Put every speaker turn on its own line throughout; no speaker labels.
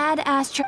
badass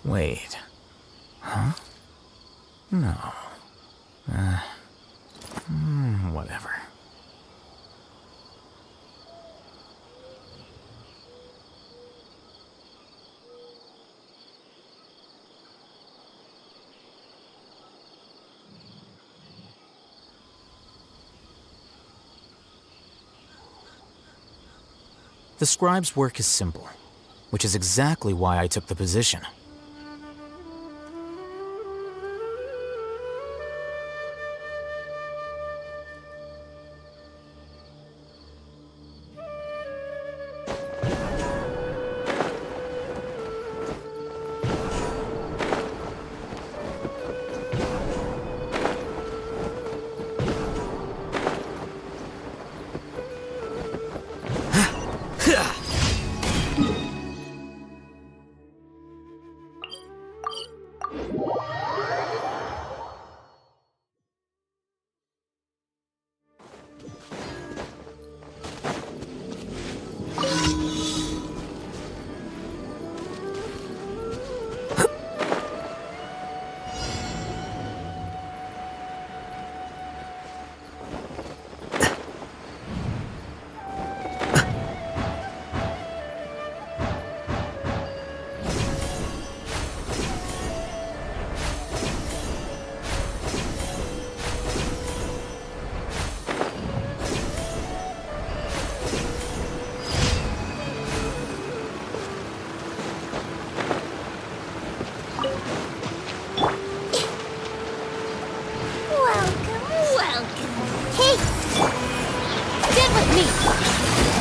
Wait. Huh? No. Whatever. The scribe's work is simple, which is exactly why I took the position.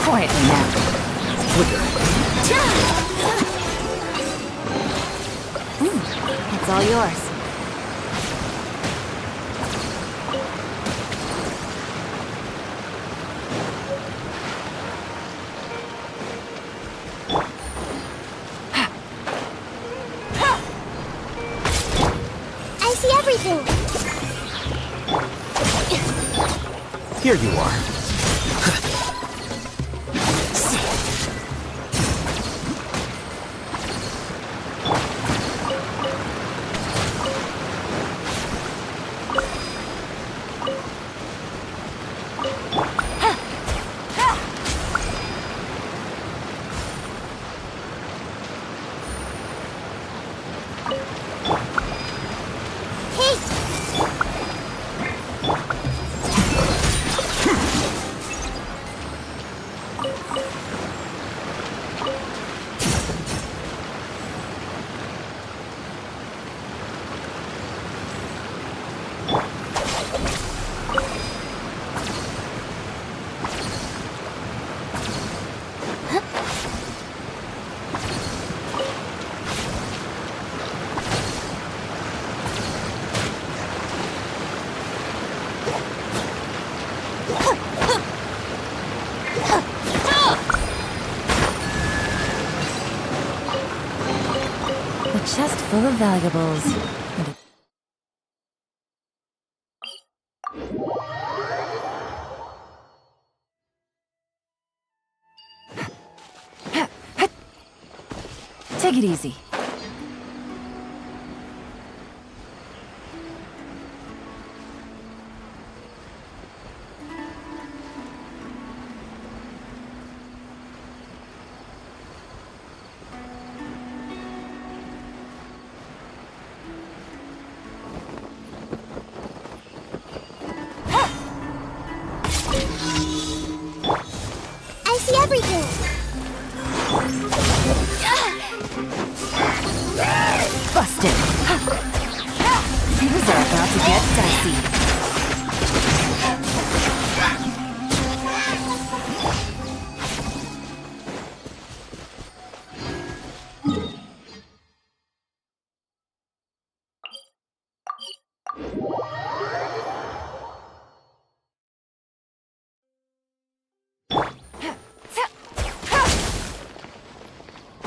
Quietly now.
Quicker.
It's all yours.
I see everything.
Here you are.
A chest full of valuables. Take it easy.
I see everything.
Busted. Things are about to get dicey.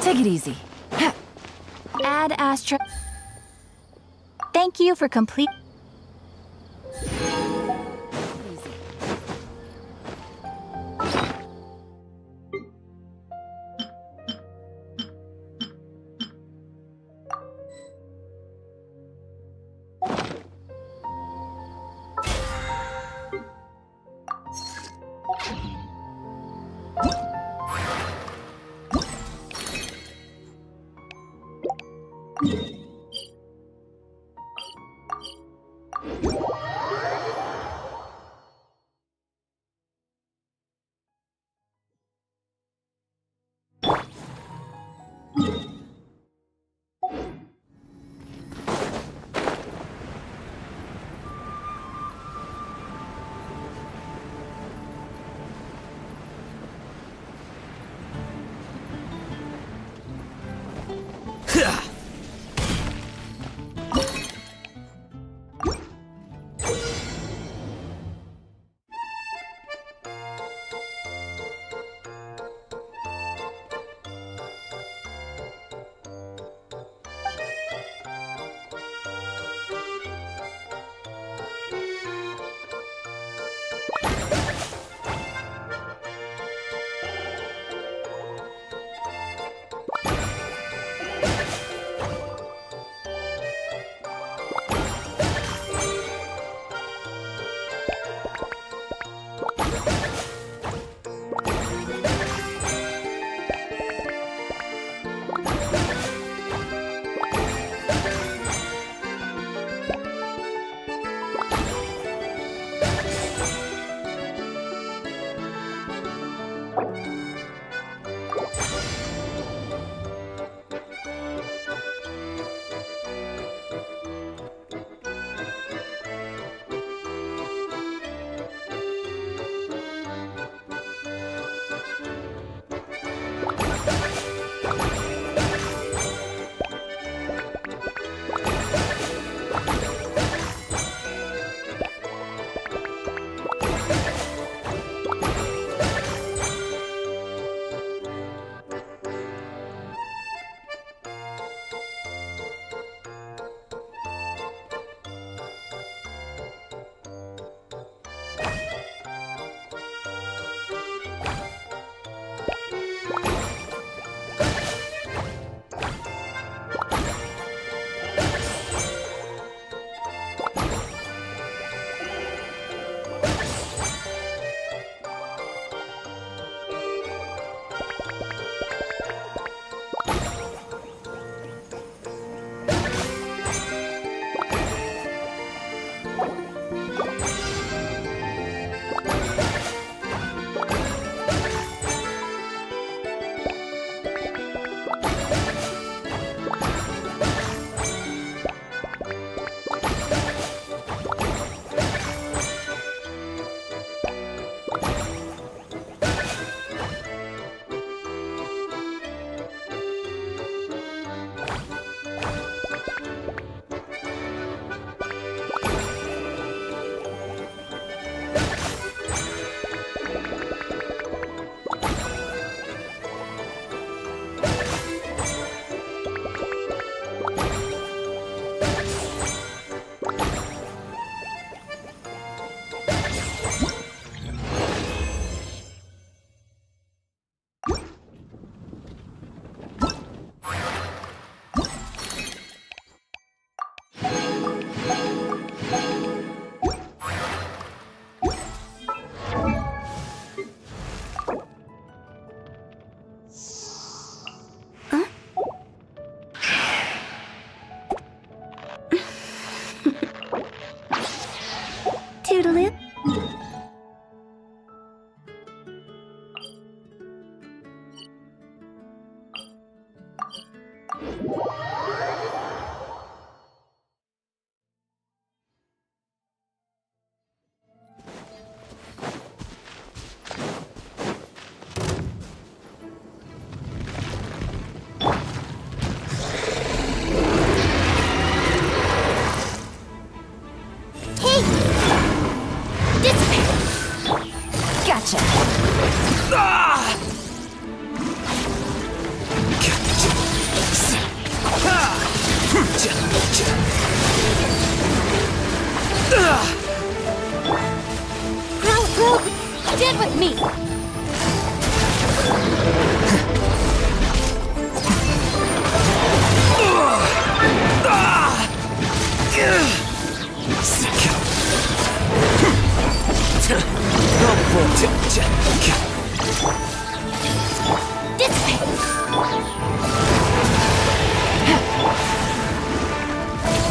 Take it easy.
Add Astra. Thank you for complete.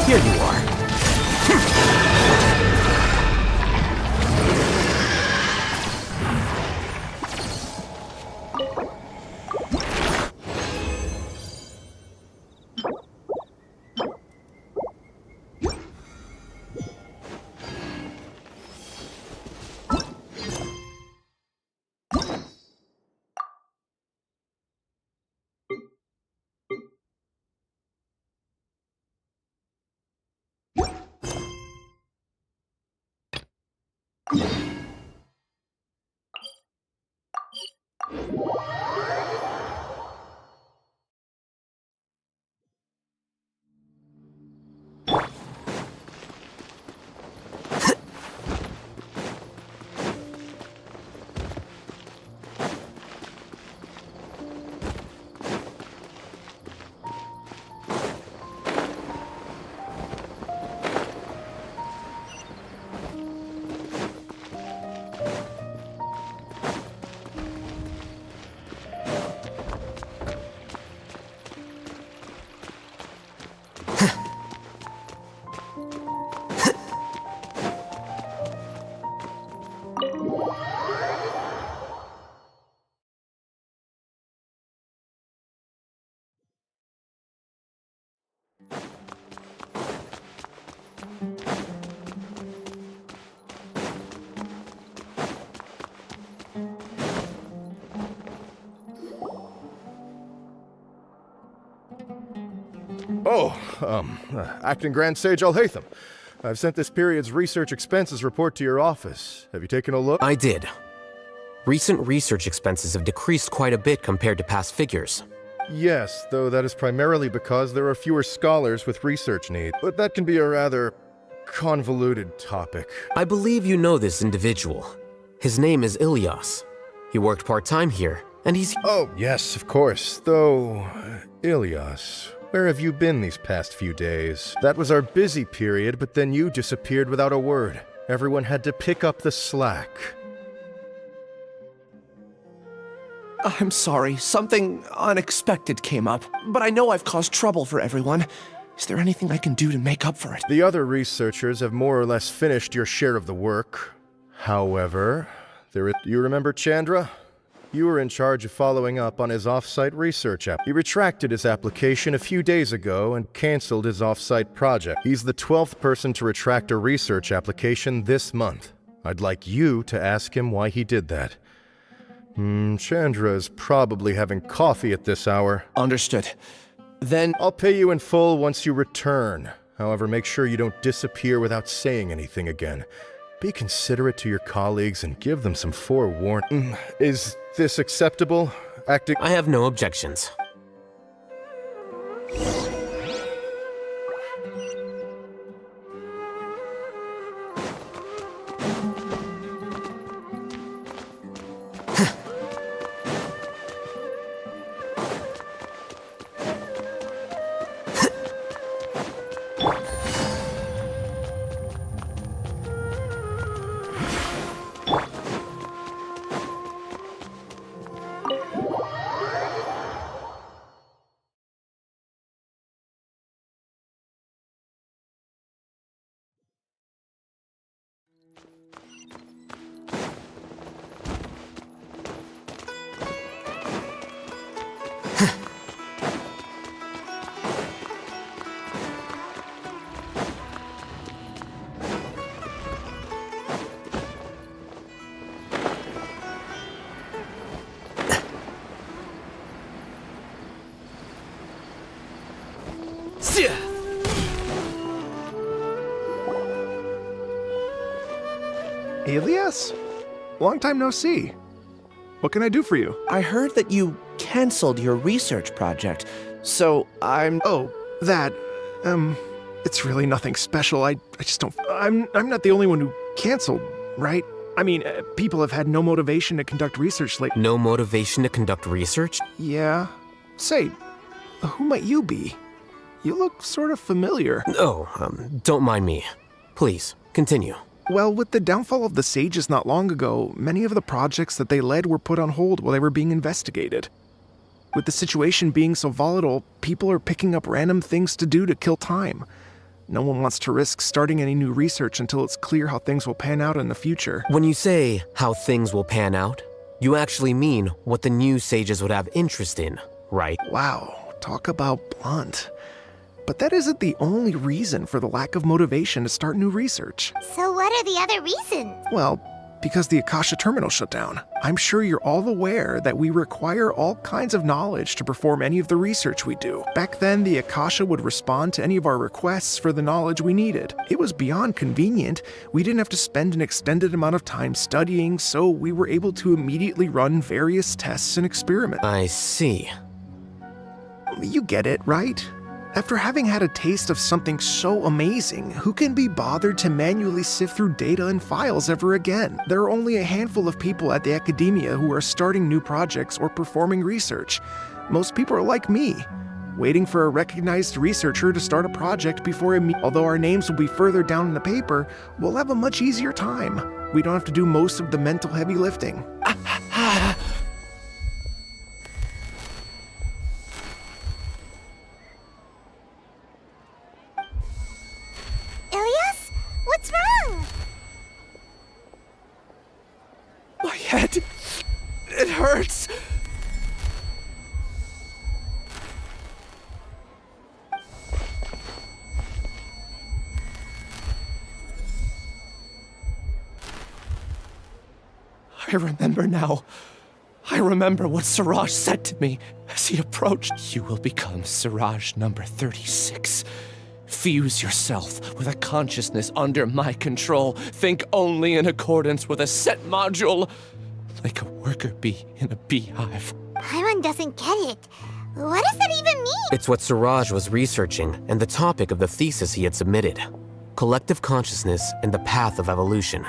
Here you are.
Acting Grand Sage Alhaitham. I've sent this period's research expenses report to your office. Have you taken a look?
I did. Recent research expenses have decreased quite a bit compared to past figures.
Yes, though that is primarily because there are fewer scholars with research needs. But that can be a rather convoluted topic.
I believe you know this individual. His name is Ilias. He worked part-time here, and he's...
Oh, yes, of course. Though, Ilias, where have you been these past few days? That was our busy period, but then you disappeared without a word. Everyone had to pick up the slack.
I'm sorry, something unexpected came up, but I know I've caused trouble for everyone. Is there anything I can do to make up for it?
The other researchers have more or less finished your share of the work. However, you remember Chandra? You were in charge of following up on his off-site research app. He retracted his application a few days ago and canceled his off-site project. He's the 12th person to retract a research application this month. I'd like you to ask him why he did that. Chandra is probably having coffee at this hour.
Understood. Then...
I'll pay you in full once you return. However, make sure you don't disappear without saying anything again. Be considerate to your colleagues and give them some forewarning. Is this acceptable? Acting...
I have no objections.
Ilias? Long time no see. What can I do for you?
I heard that you canceled your research project, so I'm...
Oh, that... it's really nothing special. I just don't... I'm not the only one who canceled, right? I mean, people have had no motivation to conduct research lately.
No motivation to conduct research?
Yeah. Say, who might you be? You look sort of familiar.
Oh, don't mind me. Please, continue.
Well, with the downfall of the sages not long ago, many of the projects that they led were put on hold while they were being investigated. With the situation being so volatile, people are picking up random things to do to kill time. No one wants to risk starting any new research until it's clear how things will pan out in the future.
When you say how things will pan out, you actually mean what the new sages would have interest in, right?
Wow, talk about blunt. But that isn't the only reason for the lack of motivation to start new research.
So what are the other reasons?
Well, because the Akasha terminal shut down. I'm sure you're all aware that we require all kinds of knowledge to perform any of the research we do. Back then, the Akasha would respond to any of our requests for the knowledge we needed. It was beyond convenient. We didn't have to spend an extended amount of time studying, so we were able to immediately run various tests and experiments.
I see.
You get it, right? After having had a taste of something so amazing, who can be bothered to manually sift through data and files ever again? There are only a handful of people at the academia who are starting new projects or performing research. Most people are like me, waiting for a recognized researcher to start a project before although our names will be further down in the paper, we'll have a much easier time. We don't have to do most of the mental heavy lifting.
Ilias? What's wrong?
My head. It hurts. I remember now. I remember what Siraj said to me as he approached. You will become Siraj number 36. Fuse yourself with a consciousness under my control. Think only in accordance with a set module. Like a worker bee in a beehive.
Paimon doesn't get it. What does that even mean?
It's what Siraj was researching and the topic of the thesis he had submitted. Collective consciousness and the path of evolution.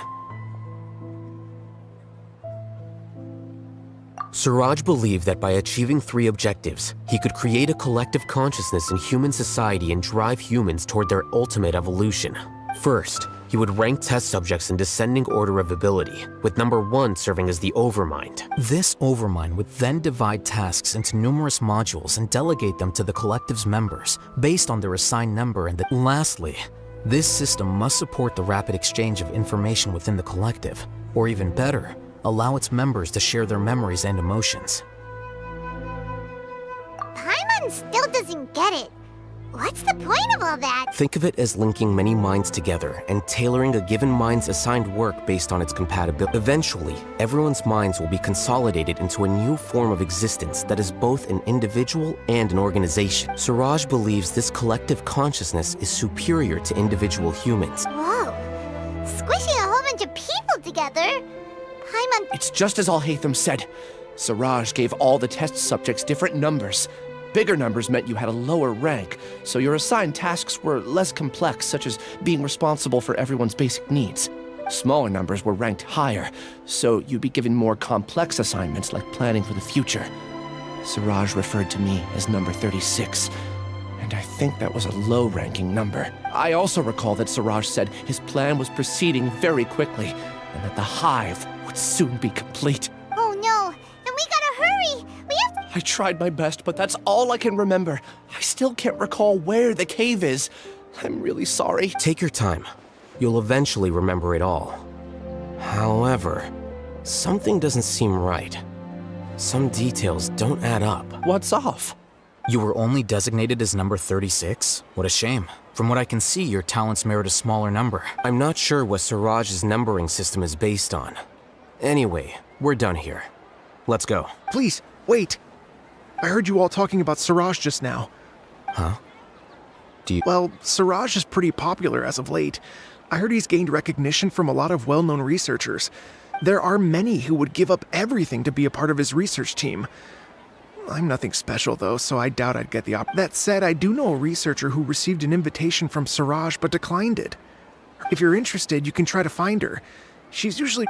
Siraj believed that by achieving 3 objectives, he could create a collective consciousness in human society and drive humans toward their ultimate evolution. First, he would rank test subjects in descending order of ability, with number 1 serving as the overmind.
This overmind would then divide tasks into numerous modules and delegate them to the collective's members, based on their assigned number and lastly, this system must support the rapid exchange of information within the collective, or even better, allow its members to share their memories and emotions.
Paimon still doesn't get it. What's the point of all that?
Think of it as linking many minds together and tailoring a given mind's assigned work based on its compatibility. Eventually, everyone's minds will be consolidated into a new form of existence that is both an individual and an organization. Siraj believes this collective consciousness is superior to individual humans.
Whoa. Squishing a whole bunch of people together? Paimon...
It's just as Al-Haytham said. Siraj gave all the test subjects different numbers. Bigger numbers meant you had a lower rank, so your assigned tasks were less complex, such as being responsible for everyone's basic needs. Smaller numbers were ranked higher, so you'd be given more complex assignments like planning for the future. Siraj referred to me as number 36, and I think that was a low-ranking number. I also recall that Siraj said his plan was proceeding very quickly, and that the hive would soon be complete.
Oh no, then we gotta hurry! We have to...
I tried my best, but that's all I can remember. I still can't recall where the cave is. I'm really sorry.
Take your time. You'll eventually remember it all. However, something doesn't seem right. Some details don't add up.
What's off?
You were only designated as number 36? What a shame. From what I can see, your talents merit a smaller number.
I'm not sure what Siraj's numbering system is based on. Anyway, we're done here. Let's go.
Please, wait. I heard you all talking about Siraj just now.
Huh?
Well, Siraj is pretty popular as of late. I heard he's gained recognition from a lot of well-known researchers. There are many who would give up everything to be a part of his research team. I'm nothing special though, so I doubt I'd get the That said, I do know a researcher who received an invitation from Siraj but declined it. If you're interested, you can try to find her. She's usually...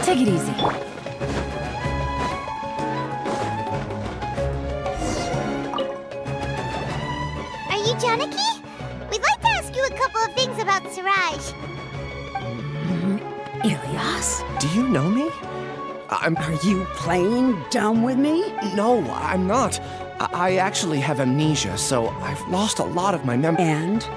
Take it easy.
Are you Janaki? We'd like to ask you a couple of things about Siraj.
Ilias?
Do you know me?
Are you playing dumb with me?
No, I'm not. I actually have amnesia, so I've lost a lot of my memory.
And?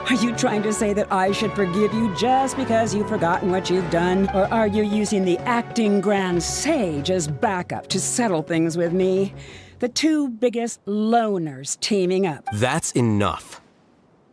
Are you trying to say that I should forgive you just because you've forgotten what you've done? Or are you using the acting grand sage as backup to settle things with me? The two biggest loners teaming up.
That's enough.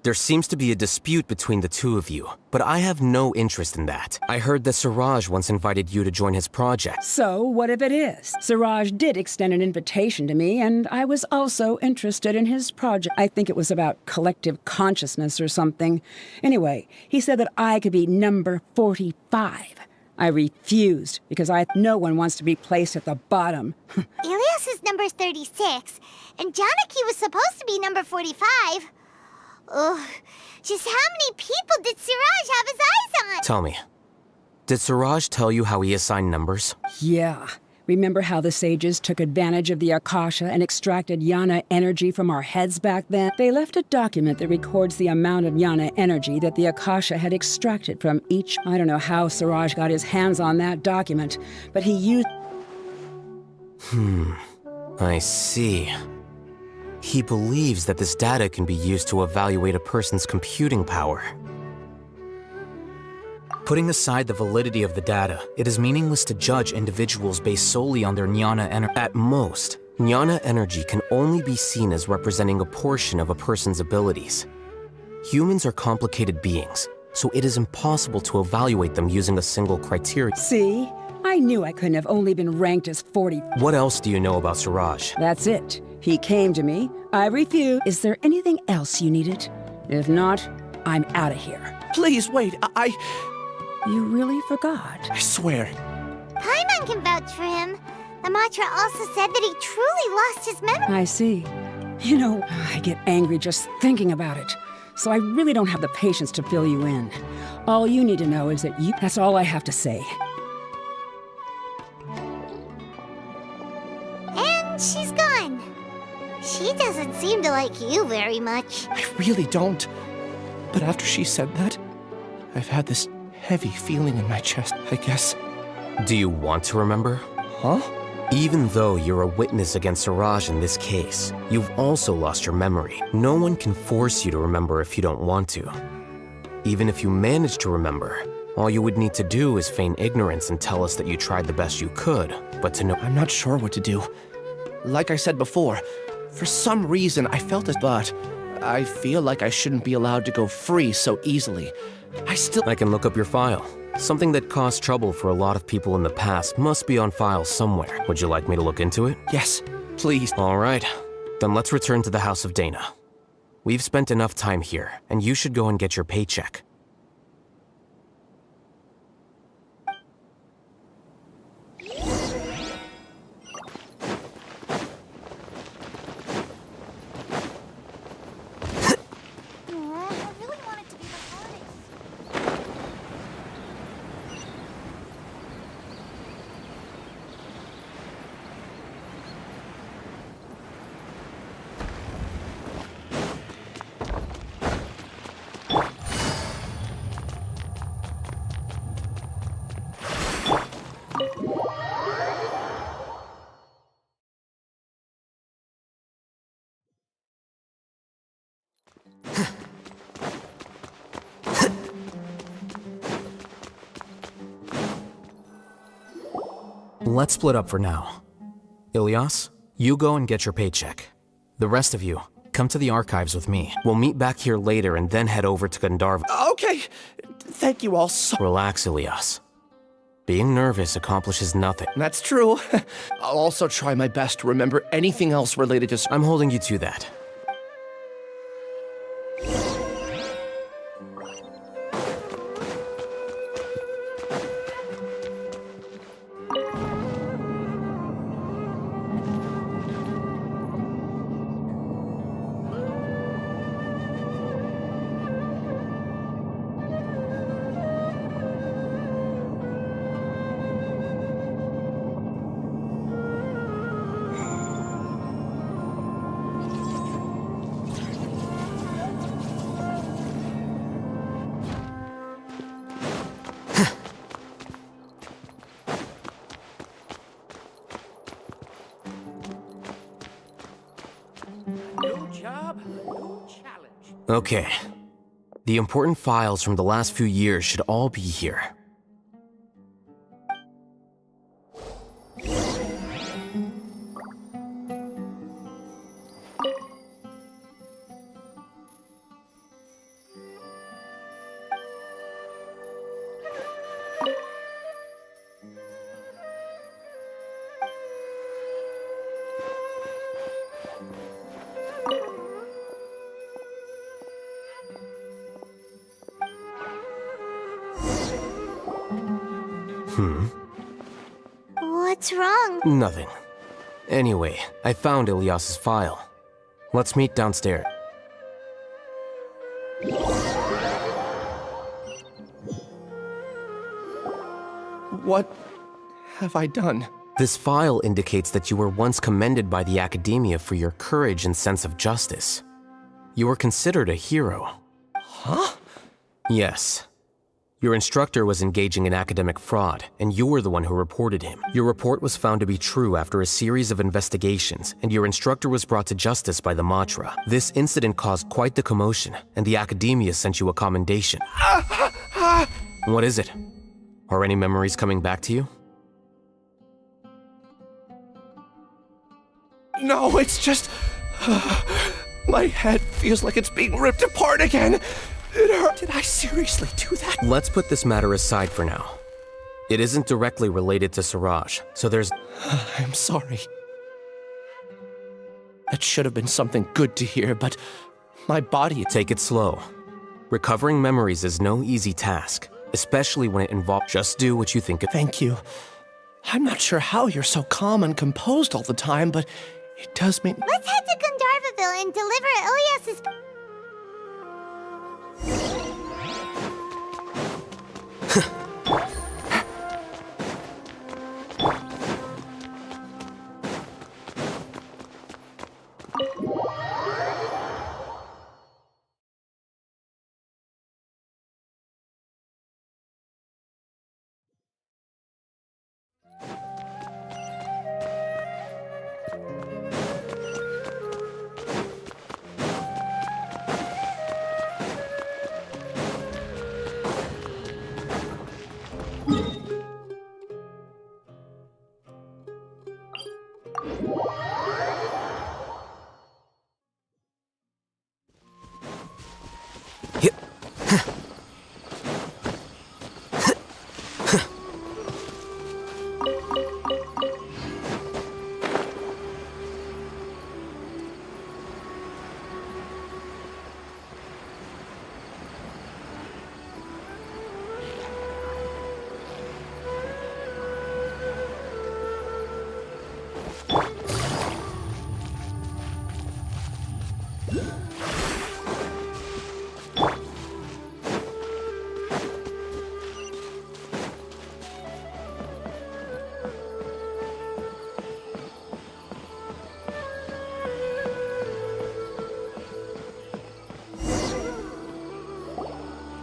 There seems to be a dispute between the two of you, but I have no interest in that. I heard that Siraj once invited you to join his project.
So, what if it is? Siraj did extend an invitation to me, and I was also interested in his project. I think it was about collective consciousness or something. Anyway, he said that I could be number 45. I refused, because no one wants to be placed at the bottom.
Ilias is number 36, and Janaki was supposed to be number 45. Ugh, just how many people did Siraj have his eyes on?
Tell me, did Siraj tell you how he assigned numbers?
Yeah. Remember how the sages took advantage of the Akasha and extracted Yana energy from our heads back then? They left a document that records the amount of Yana energy that the Akasha had extracted from each. I don't know how Siraj got his hands on that document, but he used...
I see. He believes that this data can be used to evaluate a person's computing power.
Putting aside the validity of the data, it is meaningless to judge individuals based solely on their jnana energy.
At most, jnana energy can only be seen as representing a portion of a person's abilities. Humans are complicated beings, so it is impossible to evaluate them using a single criteria.
See? I knew I couldn't have only been ranked as 40.
What else do you know about Siraj?
That's it. He came to me. I refused. Is there anything else you needed? If not, I'm out of here.
Please, wait,
You really forgot.
I swear.
Paimon can vouch for him. The mantra also said that he truly lost his memory.
I see. You know, I get angry just thinking about it. So I really don't have the patience to fill you in. All you need to know is that that's all I have to say.
And she's gone. She doesn't seem to like you very much.
I really don't. But after she said that, I've had this heavy feeling in my chest, I guess.
Do you want to remember?
Huh?
Even though you're a witness against Siraj in this case, you've also lost your memory. No one can force you to remember if you don't want to. Even if you manage to remember, all you would need to do is feign ignorance and tell us that you tried the best you could, but to know—
I'm not sure what to do. Like I said before, for some reason I felt it, but I feel like I shouldn't be allowed to go free so easily.
I can look up your file. Something that caused trouble for a lot of people in the past must be on file somewhere. Would you like me to look into it?
Yes, please.
All right. Then let's return to the House of Dana. We've spent enough time here, and you should go and get your paycheck.
I really want it to be the hardest.
Let's split up for now. Ilias, you go and get your paycheck. The rest of you, come to the archives with me.
We'll meet back here later and then head over to Gandharva.
Okay. Thank you all so—
Relax, Ilias. Being nervous accomplishes nothing.
That's true. I'll also try my best to remember anything else related to—
I'm holding you to that. Okay. The important files from the last few years should all be here.
What's wrong?
Nothing. Anyway, I found Ilyas's file. Let's meet downstairs.
What have I done?
This file indicates that you were once commended by the Academia for your courage and sense of justice. You were considered a hero.
Huh?
Yes. Your instructor was engaging in academic fraud, and you were the one who reported him. Your report was found to be true after a series of investigations, and your instructor was brought to justice by the Matra. This incident caused quite the commotion, and the Academia sent you a commendation. What is it? Are any memories coming back to you?
No, it's just... my head feels like it's being ripped apart again. It hurt. Did I seriously do that?
Let's put this matter aside for now. It isn't directly related to Siraj, so there's...
I'm sorry. That should have been something good to hear, but my body...
Take it slow. Recovering memories is no easy task, especially when it involves... Just do what you think...
Thank you. I'm not sure how you're so calm and composed all the time, but it does mean...
Let's head to Gandharvaville and deliver Ilyas's...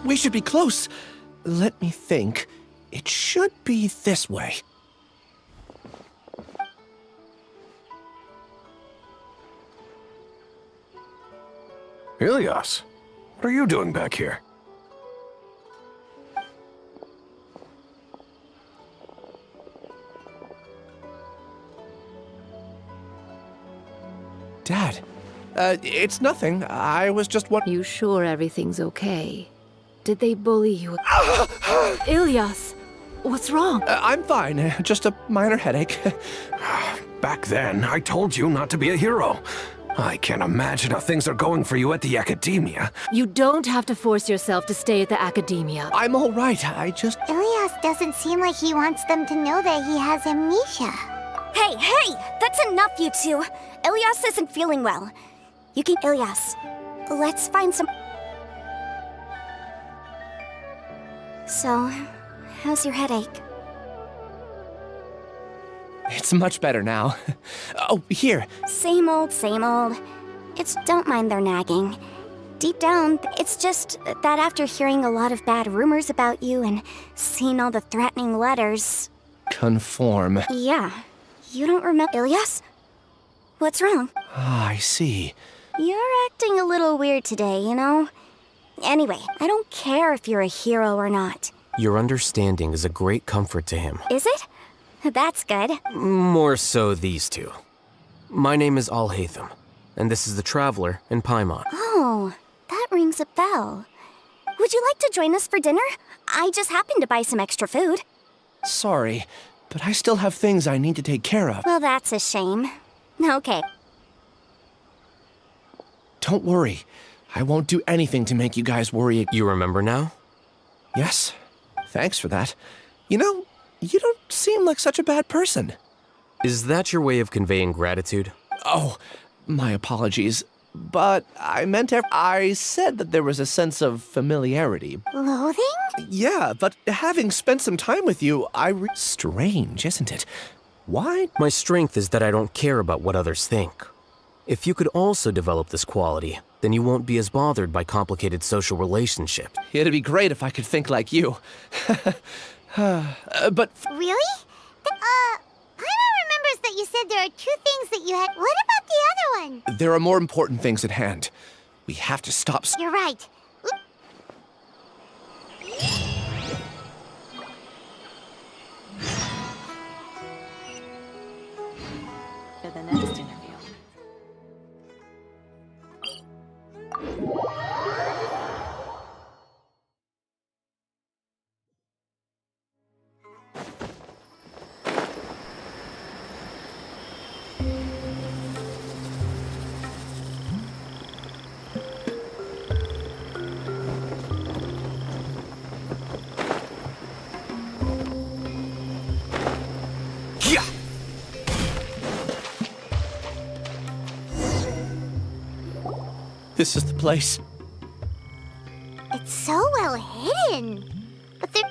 We should be close. Let me think. It should be this way.
Ilyas, what are you doing back here?
Dad, it's nothing. I was just what...
You sure everything's okay? Did they bully you? Ilyas, what's wrong?
I'm fine. Just a minor headache.
Back then, I told you not to be a hero. I can't imagine how things are going for you at the Academia.
You don't have to force yourself to stay at the Academia.
I'm all right. I just...
Ilyas doesn't seem like he wants them to know that he has amnesia.
Hey! That's enough, you two! Ilyas isn't feeling well. You can... Ilyas, let's find some... So, how's your headache?
It's much better now. Oh, here.
Same old, same old. It's don't mind their nagging. Deep down, it's just that after hearing a lot of bad rumors about you and seeing all the threatening letters...
Conform.
Yeah. You don't remember... Ilyas? What's wrong?
Ah, I see.
You're acting a little weird today, you know? Anyway, I don't care if you're a hero or not.
Your understanding is a great comfort to him.
Is it? That's good.
More so these two. My name is Alhaitham, and this is the Traveler in Paimon.
Oh, that rings a bell. Would you like to join us for dinner? I just happened to buy some extra food.
Sorry, but I still have things I need to take care of.
Well, that's a shame. Okay.
Don't worry. I won't do anything to make you guys worry.
You remember now?
Yes. Thanks for that. You know, you don't seem like such a bad person.
Is that your way of conveying gratitude?
Oh, my apologies. But I meant I said that there was a sense of familiarity.
Loathing?
Yeah, but having spent some time with you, Strange, isn't it? Why?
My strength is that I don't care about what others think. If you could also develop this quality, then you won't be as bothered by complicated social relationships.
It'd be great if I could think like you. But...
Really? Paimon remembers that you said there are two things that you had. What about the other one?
there are more important things at hand. We have to stop...
You're right.
For the next interview.
This is the place.
It's so well hidden. But there...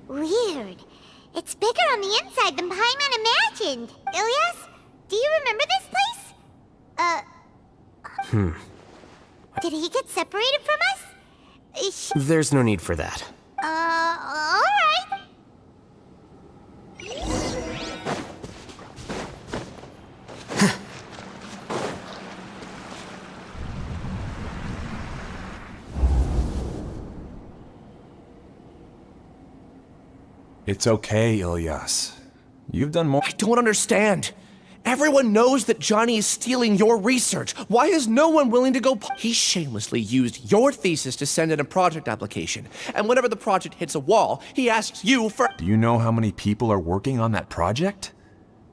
Weird. It's bigger on the inside than Paimon imagined. Ilyas, do you remember this place? Did he get separated from us?
There's no need for that.
All right.
It's okay, Ilyas. You've done more.
I don't understand. Everyone knows that Johnny is stealing your research. Why is no one willing to go? He shamelessly used your thesis to send in a project application. And whenever the project hits a wall, he asks you for...
Do you know how many people are working on that project?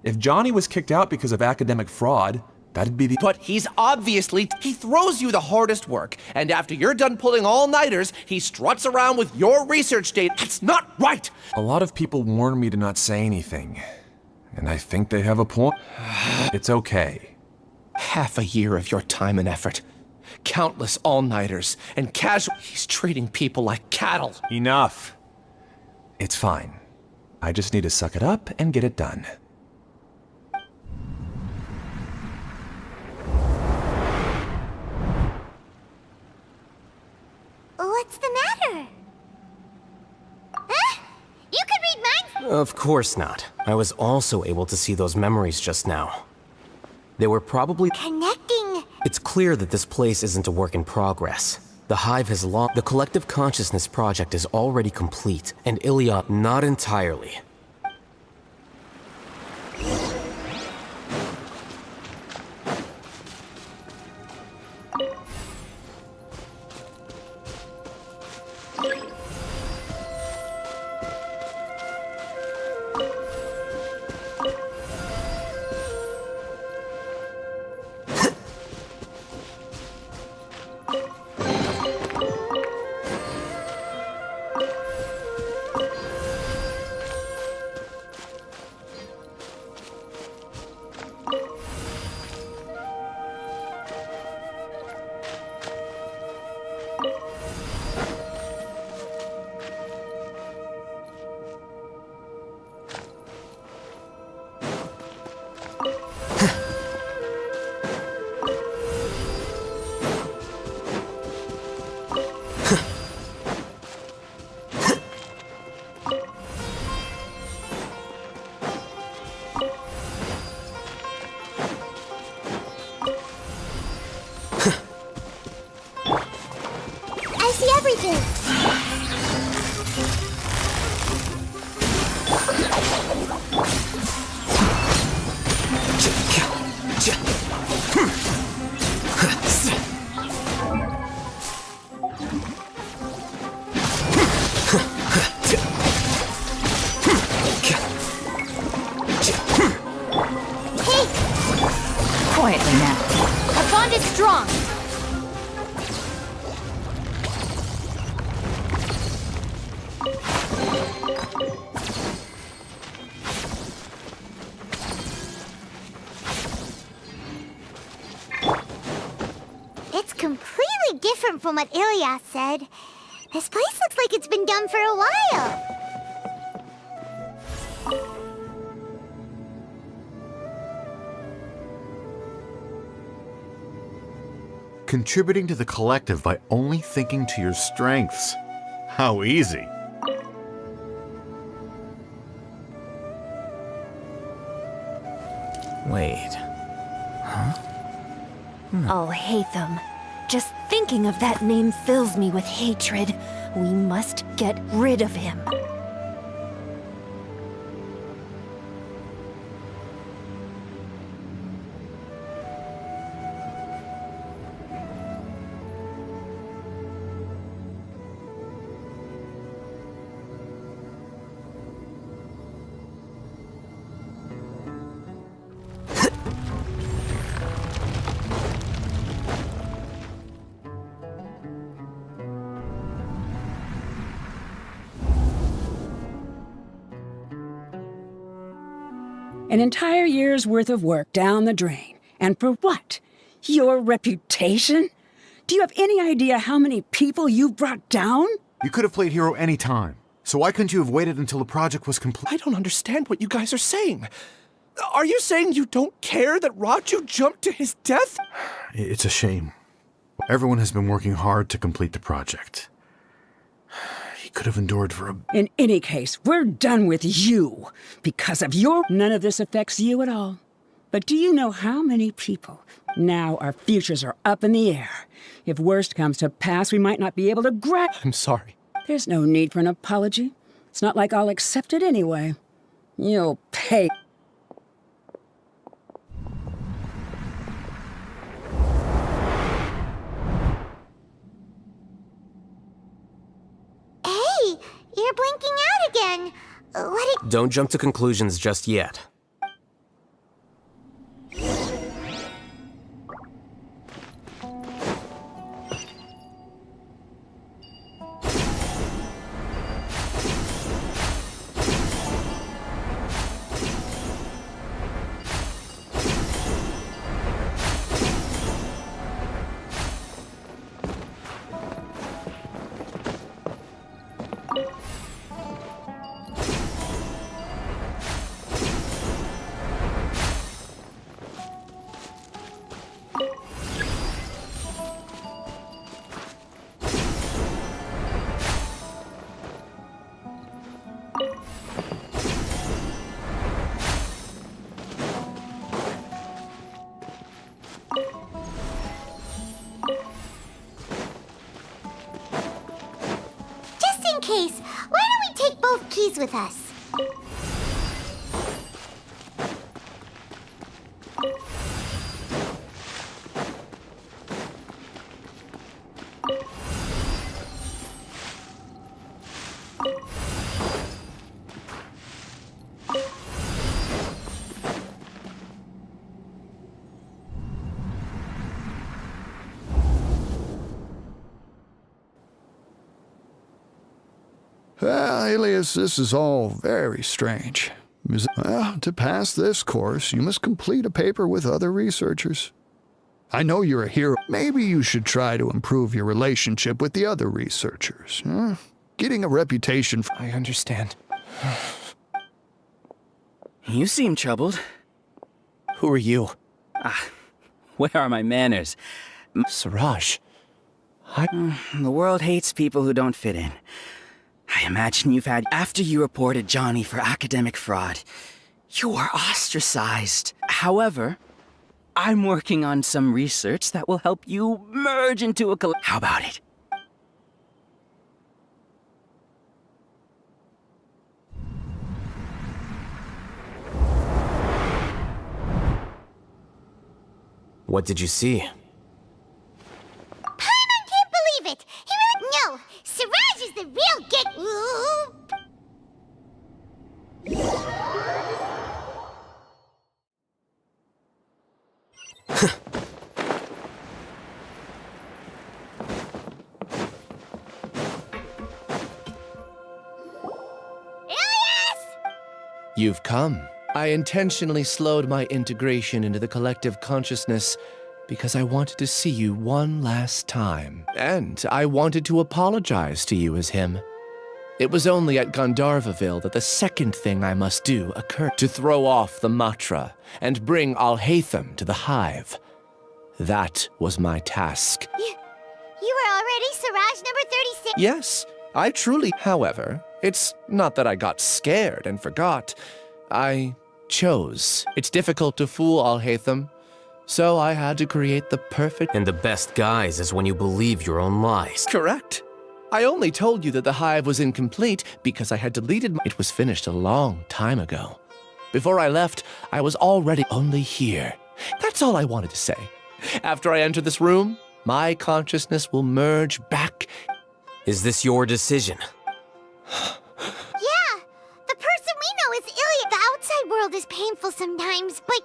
If Johnny was kicked out because of academic fraud, that'd be the...
But he's obviously... He throws you the hardest work. And after you're done pulling all-nighters, he struts around with your research data. That's not right!
A lot of people warn me to not say anything. And I think they have a point. It's okay.
Half a year of your time and effort. Countless all-nighters and casual... He's treating people like cattle.
Enough. It's fine. I just need to suck it up and get it done.
What's the matter? Huh? You could read minds?
Of course not. I was also able to see those memories just now. They were probably
Connecting.
It's clear that this place isn't a work in progress. The Hive has long. The Collective Consciousness project is already complete, and Ilya not entirely.
I see everything. Hey!
Quietly now.
Our bond is strong. It's completely different from what Ilya said. This place looks like it's been done for a while.
Contributing to the collective by only thinking to your strengths. How easy.
Wait.
I'll hate them. Just thinking of that name fills me with hatred. We must get rid of him.
An entire year's worth of work down the drain. And for what? Your reputation? Do you have any idea how many people you've brought down?
You could have played hero any time. So why couldn't you have waited until the project was complete?
I don't understand what you guys are saying. Are you saying you don't care that Raju jumped to his death?
It's a shame. Everyone has been working hard to complete the project. He could have endured for a...
In any case, we're done with you. Because of your... None of this affects you at all. But do you know how many people? Now our futures are up in the air. If worst comes to pass, we might not be able to
I'm sorry.
There's no need for an apology. It's not like I'll accept it anyway. You'll pay.
Hey, you're blinking out again. What
Don't jump to conclusions just yet.
case, why don't we take both keys with us?
Alias, this is all very strange. Well, to pass this course, you must complete a paper with other researchers. I know you're a hero. Maybe you should try to improve your relationship with the other researchers. Huh? Getting a reputation for—
I understand.
You seem troubled.
Who are you?
Where are my manners?
Siraj.
The world hates people who don't fit in. I imagine you've had— After you reported Johnny for academic fraud, you were ostracized. However, I'm working on some research that will help you merge into a How about it?
What did you see?
Paimon can't believe it! He really— No! Siraj is the real get—
You've come. I intentionally slowed my integration into the collective consciousness because I wanted to see you one last time. And I wanted to apologize to you as him. It was only at Gandharvaville that the second thing I must do occurred: to throw off the Matra and bring Alhaitham to the hive. That was my task.
You were already Siraj number 36?
Yes, I truly— However, it's not that I got scared and forgot. I chose. It's difficult to fool Alhaitham, so I had to create the perfect—
And the best guise is when you believe your own lies.
Correct. I only told you that the hive was incomplete because I had deleted— It was finished a long time ago. Before I left, I was already only here. That's all I wanted to say. After I enter this room, my consciousness will merge back.
Is this your decision?
Yeah! The person we know is Ilya. The outside world is painful sometimes, but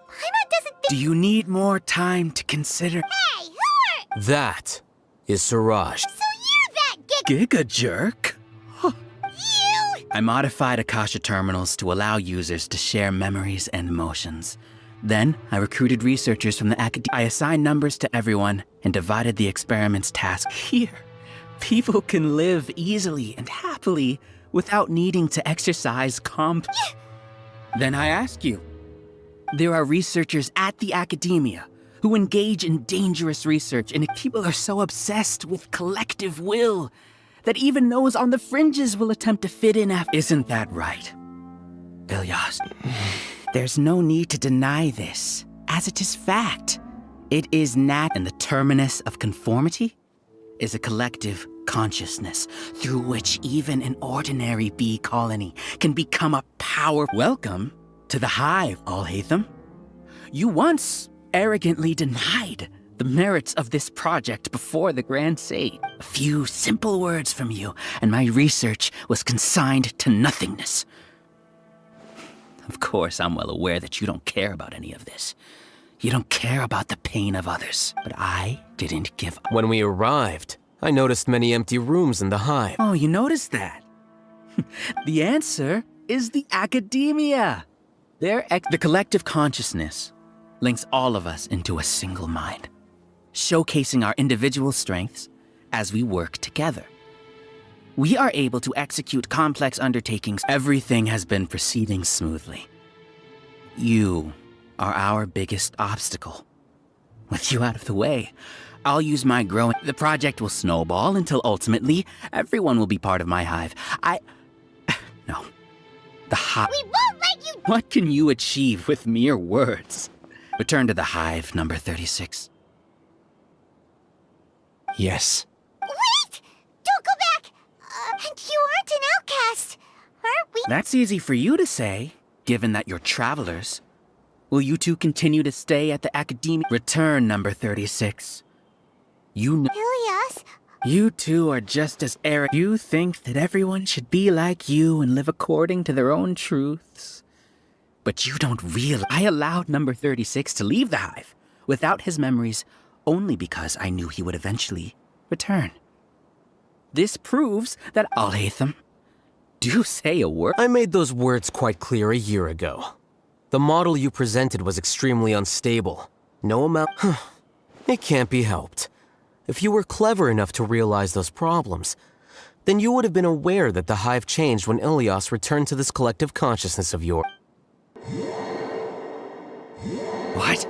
Paimon doesn't think—
Do you need more time to consider—
Hey, who are—
That is Siraj.
So you're that
Giga jerk?
You!
I modified Akasha terminals to allow users to share memories and emotions. Then, I recruited researchers from the academy. I assigned numbers to everyone and divided the experiment's task. Here, people can live easily and happily without needing to exercise Then I ask you, there are researchers at the academia who engage in dangerous research, and people are so obsessed with collective will that even those on the fringes will attempt to fit in after— Isn't that right, Ilyas? There's no need to deny this, as it is fact. It is nat— And the terminus of conformity is a collective consciousness through which even an ordinary bee colony can become a power— Welcome to the hive, Alhaitham. You once arrogantly denied the merits of this project before the Grand Sage. A few simple words from you, and my research was consigned to nothingness. Of course, I'm well aware that you don't care about any of this. You don't care about the pain of others. But I didn't give up.
When we arrived, I noticed many empty rooms in the hive.
Oh, you noticed that? The answer is the academia. The collective consciousness links all of us into a single mind, showcasing our individual strengths as we work together. We are able to execute complex undertakings. Everything has been proceeding smoothly. You are our biggest obstacle. With you out of the way, I'll use my growing— The project will snowball until ultimately everyone will be part of my hive. No. The hive—
We won't let you—
What can you achieve with mere words? Return to the hive, number 36.
Yes.
Wait! Don't go back! And
That's easy for you to say, given that you're travelers. Will you two continue to stay at the Academia? Return, number 36.
Ilias?
You two are just as arrogant. You think that everyone should be like you and live according to their own truths. But you don't realize I allowed number 36 to leave the hive without his memories only because I knew he would eventually return. This proves that Alhaitham, do say a word.
I made those words quite clear a year ago. The model you presented was extremely unstable. No amount... It can't be helped. If you were clever enough to realize those problems, then you would have been aware that the hive changed when Ilias returned to this collective consciousness of yours.
What?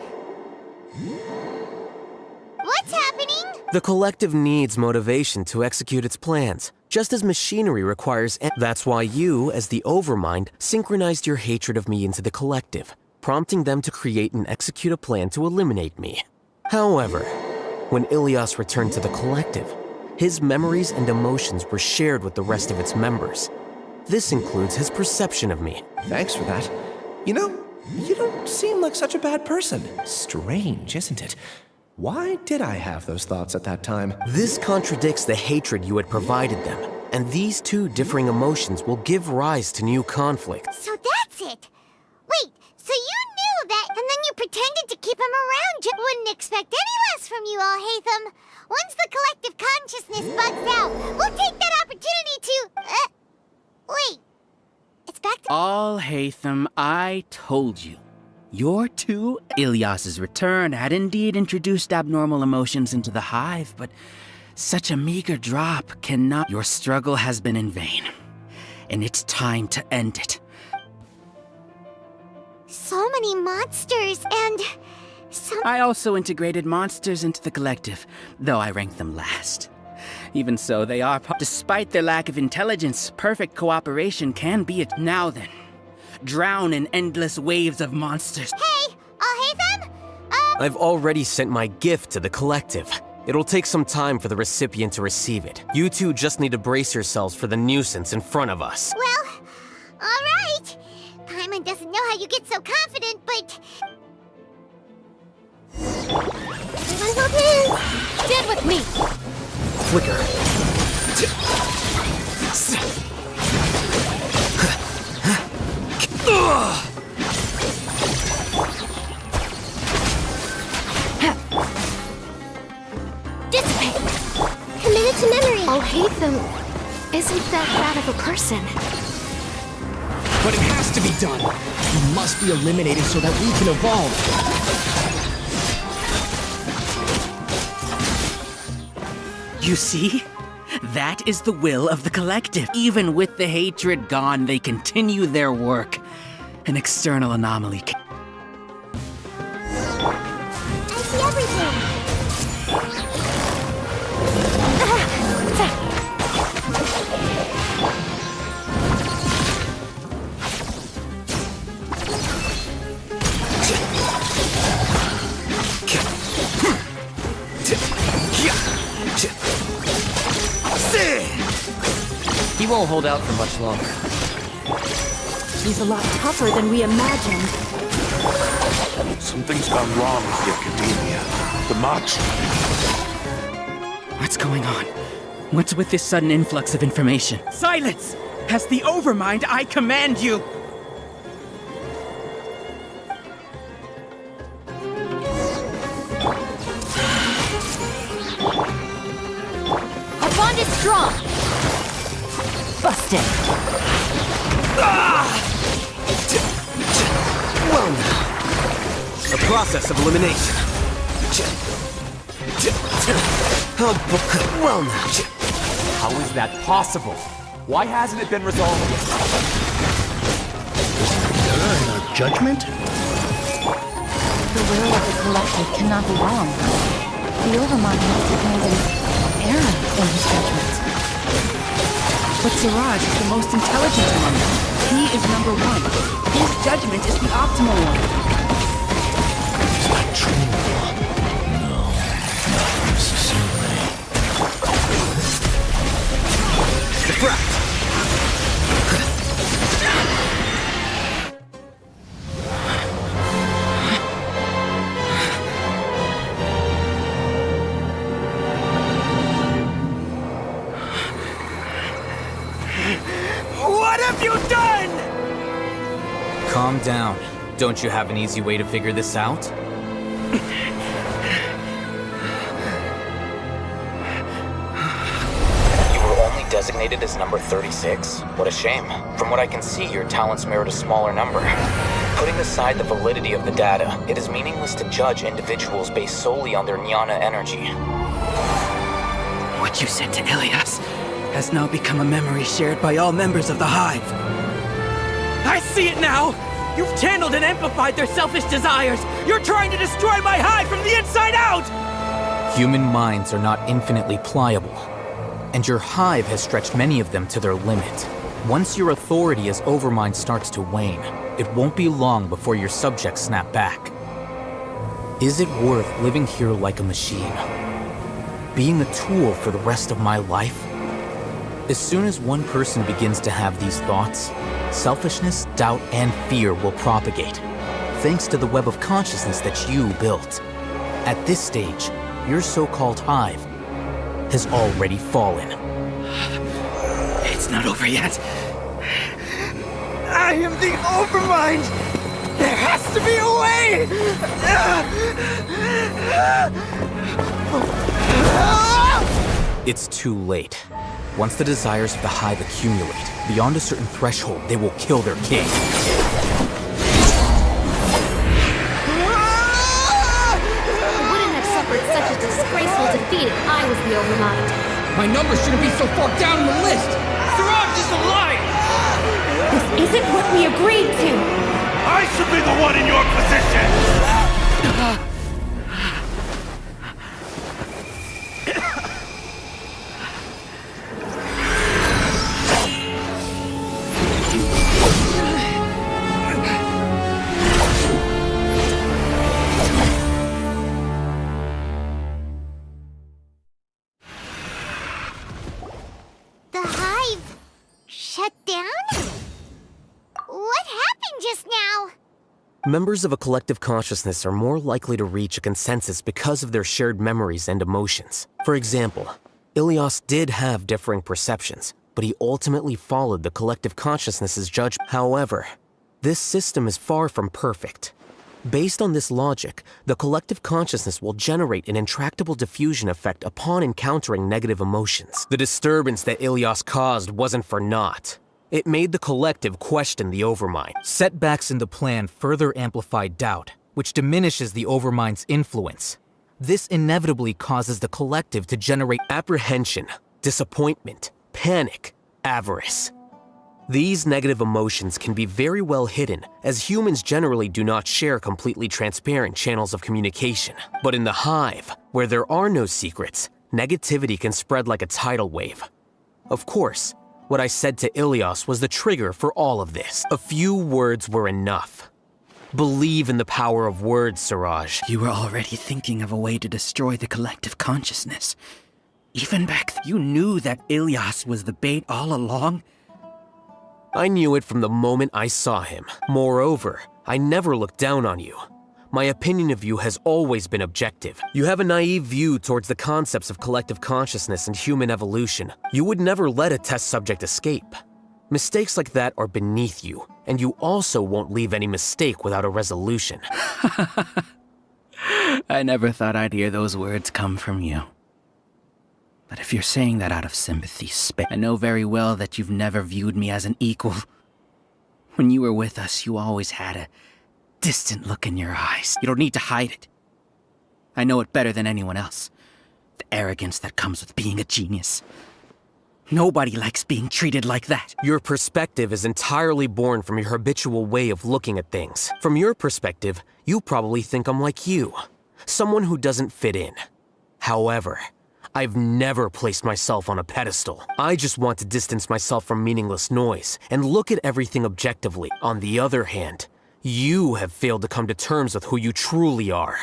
What's happening?
The collective needs motivation to execute its plans, just as machinery requires. That's why you, as the Overmind, synchronized your hatred of me into the collective, prompting them to create and execute a plan to eliminate me. However, when Ilias returned to the collective, his memories and emotions were shared with the rest of its members. This includes his perception of me.
Thanks for that. You know, you don't seem like such a bad person. Strange, isn't it? Why did I have those thoughts at that time?
This contradicts the hatred you had provided them, and these two differing emotions will give rise to new conflict.
So that's it. Wait, so you knew that, and then you pretended to keep him around. You wouldn't expect any less from you, Alhaitham. Once the collective consciousness bugs out, we'll take that opportunity to... wait. It's back to...
Alhaitham, I told you. Your two, Ilias's return had indeed introduced abnormal emotions into the hive, but such a meager drop cannot... Your struggle has been in vain, and it's time to end it.
So many monsters, and...
I also integrated monsters into the collective, though I ranked them last. Even so, they are... Despite their lack of intelligence, perfect cooperation can be it. Now then, drown in endless waves of monsters.
Hey, Alhaitham?
I've already sent my gift to the collective. It'll take some time for the recipient to receive it. You two just need to brace yourselves for the nuisance in front of us.
Well, alright. Paimon doesn't know how you get so confident, but... Everyone hold hands! Stand with me!
Flicker.
Dissipate! Committed to memory!
Alhaitham isn't that bad of a person.
But it has to be done! He must be eliminated so that we can evolve!
You see? That is the will of the collective. Even with the hatred gone, they continue their work. An external anomaly.
I see everything!
He won't hold out for much longer.
He's a lot tougher than we imagined.
Something's gone wrong with the Academia. The march.
What's going on? What's with this sudden influx of information? Silence! As the Overmind, I command you!
Our bond is strong!
Busted.
Well now. A process of elimination. Well now.
How is that possible? Why hasn't it been resolved yet?
Judgment?
The will of the collective cannot be wrong. The Overmind must have made an error in his judgment.
But Siraj is the most intelligent among them. He is number one. His judgment is the optimal one.
Is that true? No, not necessarily.
Defract!
Calm down. Don't you have an easy way to figure this out? You were only designated as number 36? What a shame. From what I can see, your talents merit a smaller number. Putting aside the validity of the data, it is meaningless to judge individuals based solely on their jnana energy.
What you said to Ilias has now become a memory shared by all members of the Hive. I see it now! You've channeled and amplified their selfish desires! You're trying to destroy my Hive from the inside out!
Human minds are not infinitely pliable, and your Hive has stretched many of them to their limit. Once your authority as Overmind starts to wane, it won't be long before your subjects snap back. Is it worth living here like a machine? Being a tool for the rest of my life? As soon as one person begins to have these thoughts, selfishness, doubt, and fear will propagate, thanks to the web of consciousness that you built. At this stage, your so-called Hive has already fallen.
It's not over yet. I am the Overmind! There has to be a way!
It's too late. Once the desires of the Hive accumulate, beyond a certain threshold, they will kill their king.
I wouldn't have suffered such a disgraceful defeat if I was the Overmind.
My number shouldn't be so far down on the list! Siraj is alive!
This isn't what we agreed to!
I should be the one in your position!
The Hive shut down? What happened just now?
Members of a collective consciousness are more likely to reach a consensus because of their shared memories and emotions. For example, Ilias did have differing perceptions, but he ultimately followed the collective consciousness's judgment. However, this system is far from perfect. Based on this logic, the collective consciousness will generate an intractable diffusion effect upon encountering negative emotions. The disturbance that Ilias caused wasn't for naught. It made the collective question the Overmind.
Setbacks in the plan further amplified doubt, which diminishes the Overmind's influence. This inevitably causes the collective to generate
apprehension, disappointment, panic, avarice. These negative emotions can be very well hidden, as humans generally do not share completely transparent channels of communication. But in the Hive, where there are no secrets, negativity can spread like a tidal wave. Of course, what I said to Ilias was the trigger for all of this. A few words were enough. Believe in the power of words, Siraj.
You were already thinking of a way to destroy the collective consciousness. Even back then, you knew that Ilias was the bait all along?
I knew it from the moment I saw him. Moreover, I never looked down on you. My opinion of you has always been objective. You have a naive view towards the concepts of collective consciousness and human evolution. You would never let a test subject escape. Mistakes like that are beneath you, and you also won't leave any mistake without a resolution.
I never thought I'd hear those words come from you. But if you're saying that out of sympathy, I know very well that you've never viewed me as an equal. When you were with us, you always had a distant look in your eyes. You don't need to hide it. I know it better than anyone else. The arrogance that comes with being a genius. Nobody likes being treated like that.
Your perspective is entirely born from your habitual way of looking at things. From your perspective, you probably think I'm like you, someone who doesn't fit in. However, I've never placed myself on a pedestal. I just want to distance myself from meaningless noise and look at everything objectively. On the other hand, you have failed to come to terms with who you truly are.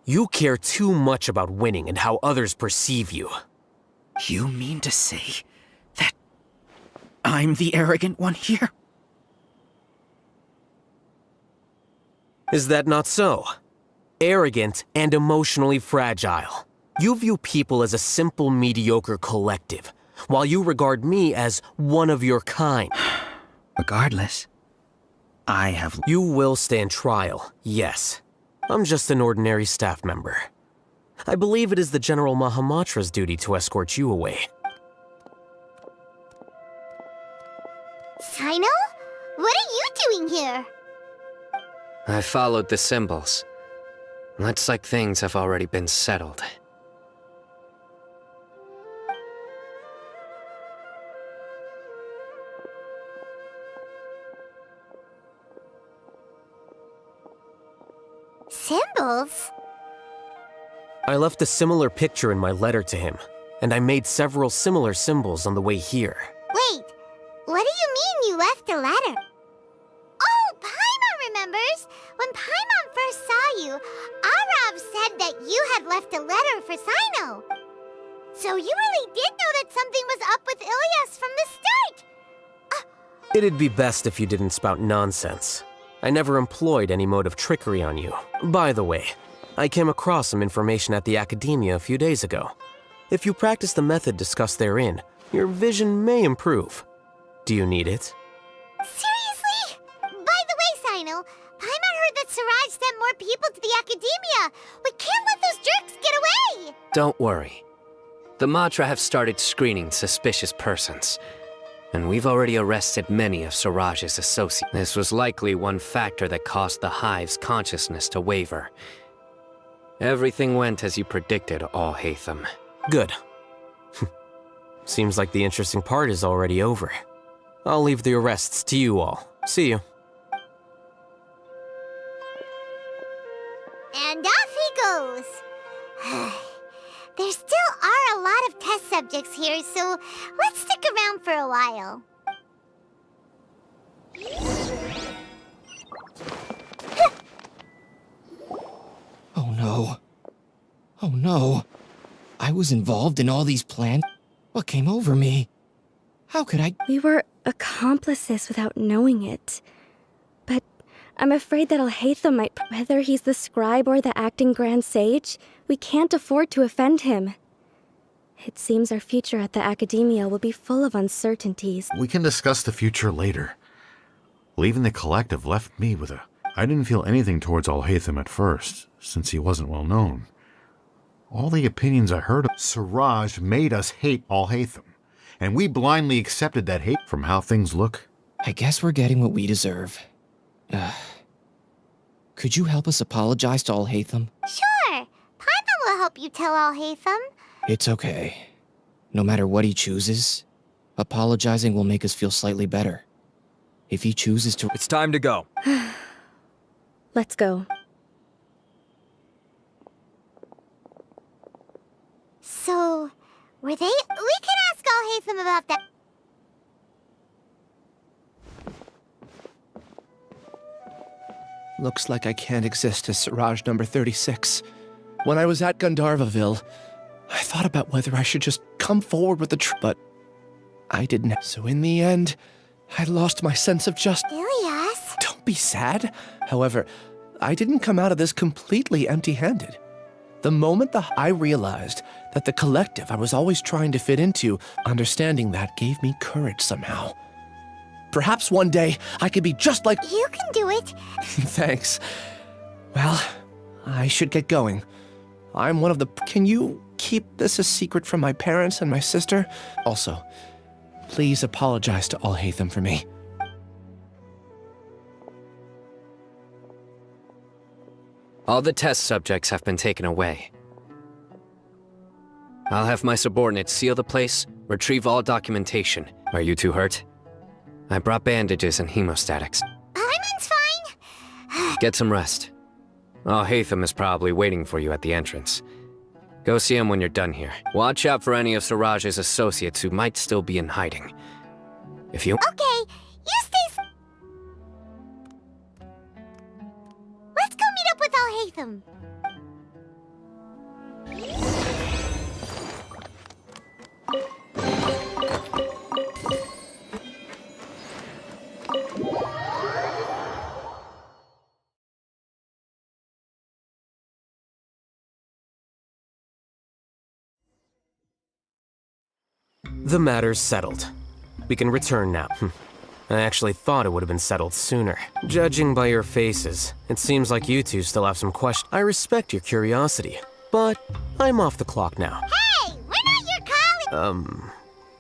You care too much about winning and how others perceive you.
You mean to say that I'm the arrogant one here?
Is that not so? Arrogant and emotionally fragile. You view people as a simple, mediocre collective, while you regard me as one of your kind.
Regardless, I have...
You will stand trial, yes. I'm just an ordinary staff member. I believe it is the General Mahamatra's duty to escort you away.
Sino? What are you doing here?
I followed the symbols. Looks like things have already been settled.
Symbols?
I left a similar picture in my letter to him, and I made several similar symbols on the way here.
Wait, what do you mean you left a letter? Oh, Paimon remembers! When Paimon first saw you, Arav said that you had left a letter for Sino. So you really did know that something was up with Ilias from the start!
It'd be best if you didn't spout nonsense. I never employed any mode of trickery on you. By the way, I came across some information at the Academia a few days ago. If you practice the method discussed therein, your vision may improve. Do you need it?
Seriously? By the way, Sino, Paimon heard that Siraj sent more people to the Academia. We can't let those jerks get away!
Don't worry. The Matra have started screening suspicious persons. And we've already arrested many of Siraj's associates. This was likely one factor that caused the Hive's consciousness to waver. Everything went as you predicted, Al-Haytham.
Good. Seems like the interesting part is already over. I'll leave the arrests to you all. See you.
And off he goes. There still are a lot of test subjects here, so let's stick around for a while.
Oh no. Oh no. I was involved in all these plans. What came over me? How could I?
We were accomplices without knowing it. But I'm afraid that Al-Haytham might... Whether he's the scribe or the acting Grand Sage, we can't afford to offend him. It seems our future at the Academia will be full of uncertainties.
We can discuss the future later. Leaving the collective left me with a... I didn't feel anything towards Al-Haytham at first, since he wasn't well known. All the opinions I heard of Siraj made us hate Al-Haytham, and we blindly accepted that hate from how things look.
I guess we're getting what we deserve. Could you help us apologize to Al-Haytham?
Sure. Paimon will help you tell Al-Haytham.
It's okay. No matter what he chooses, apologizing will make us feel slightly better. If he chooses to...
It's time to go.
Let's go.
So, were they... We can ask Al-Haytham about that.
Looks like I can't exist as Siraj number 36. When I was at Gandharvaville, I thought about whether I should just come forward with the truth, but I didn't. So in the end, I lost my sense of justice.
Ilias?
Don't be sad. However, I didn't come out of this completely empty-handed. The moment I realized that the collective I was always trying to fit into, understanding that gave me courage somehow. Perhaps one day I could be just like...
You can do it.
Thanks. Well, I should get going. I'm one of the... Can you keep this a secret from my parents and my sister? Also, please apologize to Al-Haytham for me.
All the test subjects have been taken away. I'll have my subordinates seal the place, retrieve all documentation. Are you too hurt? I brought bandages and hemostatics.
Paimon's fine.
Get some rest. Al-Haytham is probably waiting for you at the entrance. Go see him when you're done here. Watch out for any of Siraj's associates who might still be in hiding. If you...
Okay, you stay... Let's go meet up with Al-Haytham.
The matter's settled. We can return now. I actually thought it would have been settled sooner. Judging by your faces, it seems like you two still have some questions. I respect your curiosity, but I'm off the clock now.
Hey, we're not your colleagues.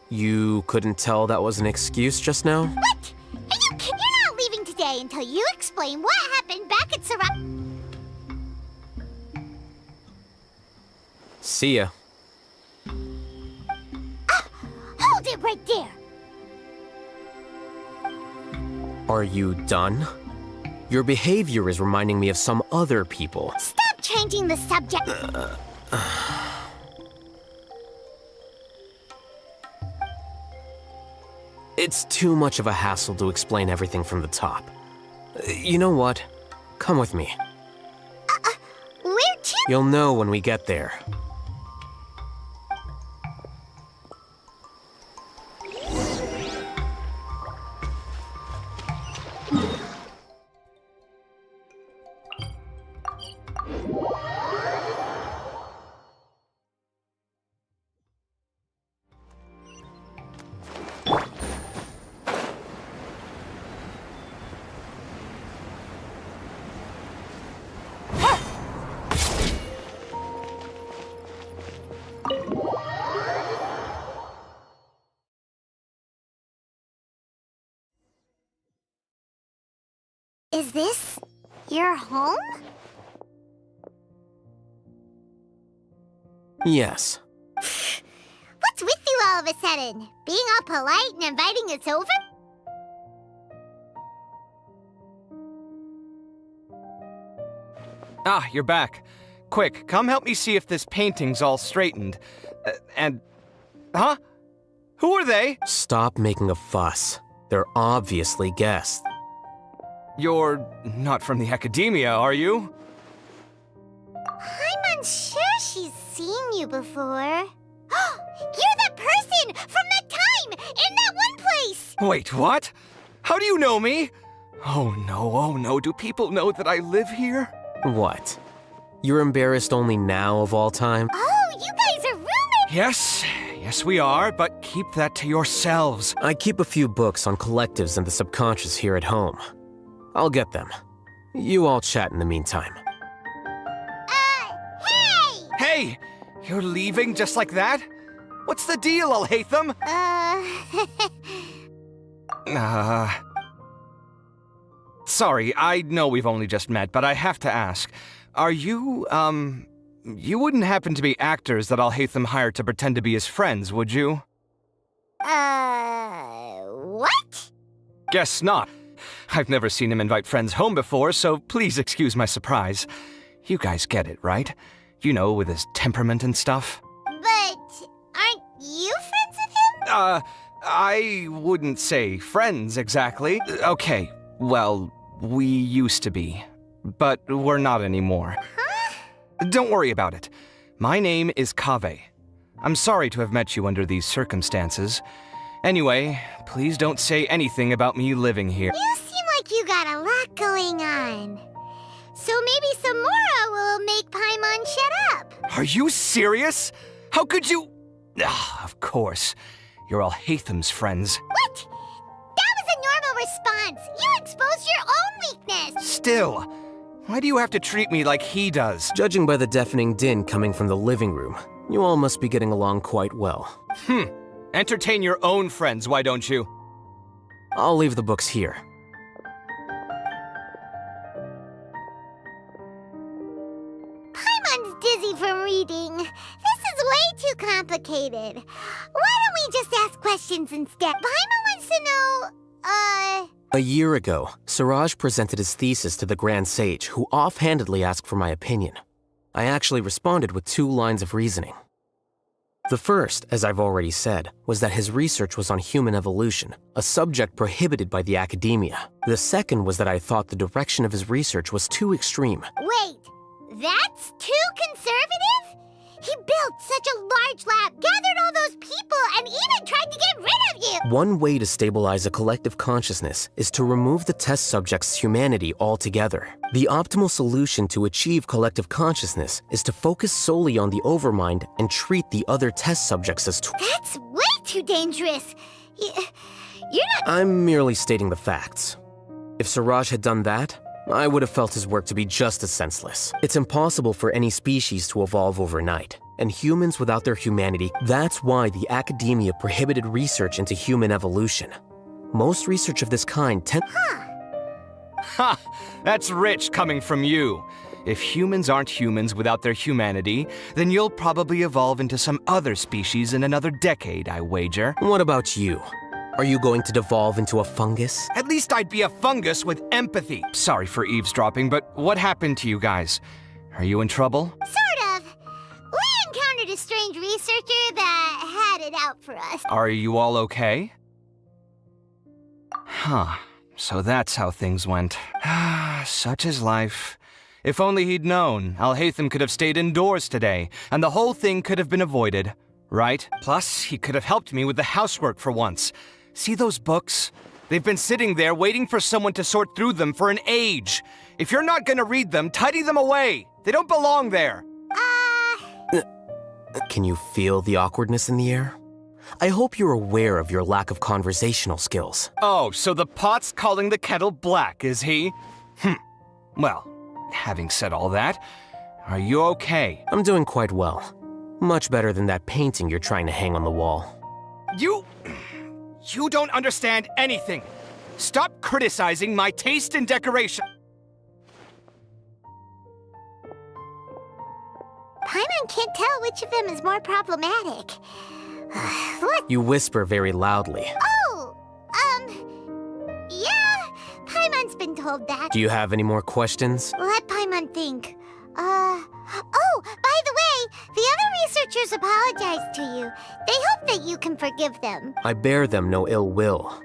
You couldn't tell that was an excuse just now?
What? Are you kidding? You're not leaving today until you explain what happened back at Sarah.
See ya.
Hold it right there.
Are you done? Your behavior is reminding me of some other people.
Stop changing the subject.
It's too much of a hassle to explain everything from the top. You know what? Come with me.
Where to?
You'll know when we get there.
Is this your home?
Yes.
What's with you all of a sudden? Being all polite and inviting us over?
Ah, you're back. Quick, come help me see if this painting's all straightened. Huh? Who are they?
Stop making a fuss. They're obviously guests.
You're not from the academia, are you?
I'm unsure she's seen you before. You're that person from that time in that one place!
Wait, what? How do you know me? Oh no, do people know that I live here?
What? You're embarrassed only now of all time?
Oh, you guys are roommates!
Yes, we are, but keep that to yourselves.
I keep a few books on collectives and the subconscious here at home. I'll get them. You all chat in the meantime.
Hey!
Hey! You're leaving just like that? What's the deal, Alhaitham? Sorry, I know we've only just met, but I have to ask. Are you, you wouldn't happen to be actors that Alhaitham hired to pretend to be his friends, would you?
What?
Guess not. I've never seen him invite friends home before, so please excuse my surprise. You guys get it, right? You know, with his temperament and stuff.
But aren't you friends with him?
I wouldn't say friends exactly. Okay, well, we used to be, but we're not anymore.
Huh?
Don't worry about it. My name is Kaveh. I'm sorry to have met you under these circumstances. Anyway, please don't say anything about me living here.
You seem like you got a lot going on. So maybe Samora will make Paimon shut up.
Are you serious? How could you? Of course. You're Alhaitham's friends.
What? That was a normal response. You exposed your own weakness.
Still, why do you have to treat me like he does?
Judging by the deafening din coming from the living room, you all must be getting along quite well.
Entertain your own friends, why don't you?
I'll leave the books here.
Paimon's dizzy from reading. This is way too complicated. Why don't we just ask questions instead? Paimon wants to know,
A year ago, Siraj presented his thesis to the Grand Sage, who offhandedly asked for my opinion. I actually responded with 2 lines of reasoning. The first, as I've already said, was that his research was on human evolution, a subject prohibited by the academia. The second was that I thought the direction of his research was too extreme.
Wait, that's too conservative? He built such a large lab, gathered all those people, and even tried to get rid of you!
One way to stabilize a collective consciousness is to remove the test subject's humanity altogether. The optimal solution to achieve collective consciousness is to focus solely on the overmind and treat the other test subjects as
That's way too dangerous. You're not-
I'm merely stating the facts. If Siraj had done that, I would have felt his work to be just as senseless. It's impossible for any species to evolve overnight, and humans without their humanity. That's why the academia prohibited research into human evolution. Most research of this kind
Ha! That's rich coming from you. If humans aren't humans without their humanity, then you'll probably evolve into some other species in another decade, I wager.
What about you? Are you going to devolve into a fungus?
At least I'd be a fungus with empathy. Sorry for eavesdropping, but what happened to you guys? Are you in trouble?
Sort of. We encountered a strange researcher that had it out for us.
Are you all okay? Huh. So that's how things went. Such is life. If only he'd known, Alhaitham could have stayed indoors today, and the whole thing could have been avoided, right? Plus, he could have helped me with the housework for once. See those books? They've been sitting there waiting for someone to sort through them for an age. If you're not gonna read them, tidy them away. They don't belong there.
Can you feel the awkwardness in the air? I hope you're aware of your lack of conversational skills.
Oh, so the pot's calling the kettle black, is he? Well, having said all that, are you okay?
I'm doing quite well. Much better than that painting you're trying to hang on the wall.
You don't understand anything. Stop criticizing my taste in decoration.
Paimon can't tell which of them is more problematic.
You whisper very loudly.
Yeah, Paimon's been told that.
Do you have any more questions?
Let Paimon think. Oh, by the way, the other researchers apologized to you. They hope that you can forgive them.
I bear them no ill will.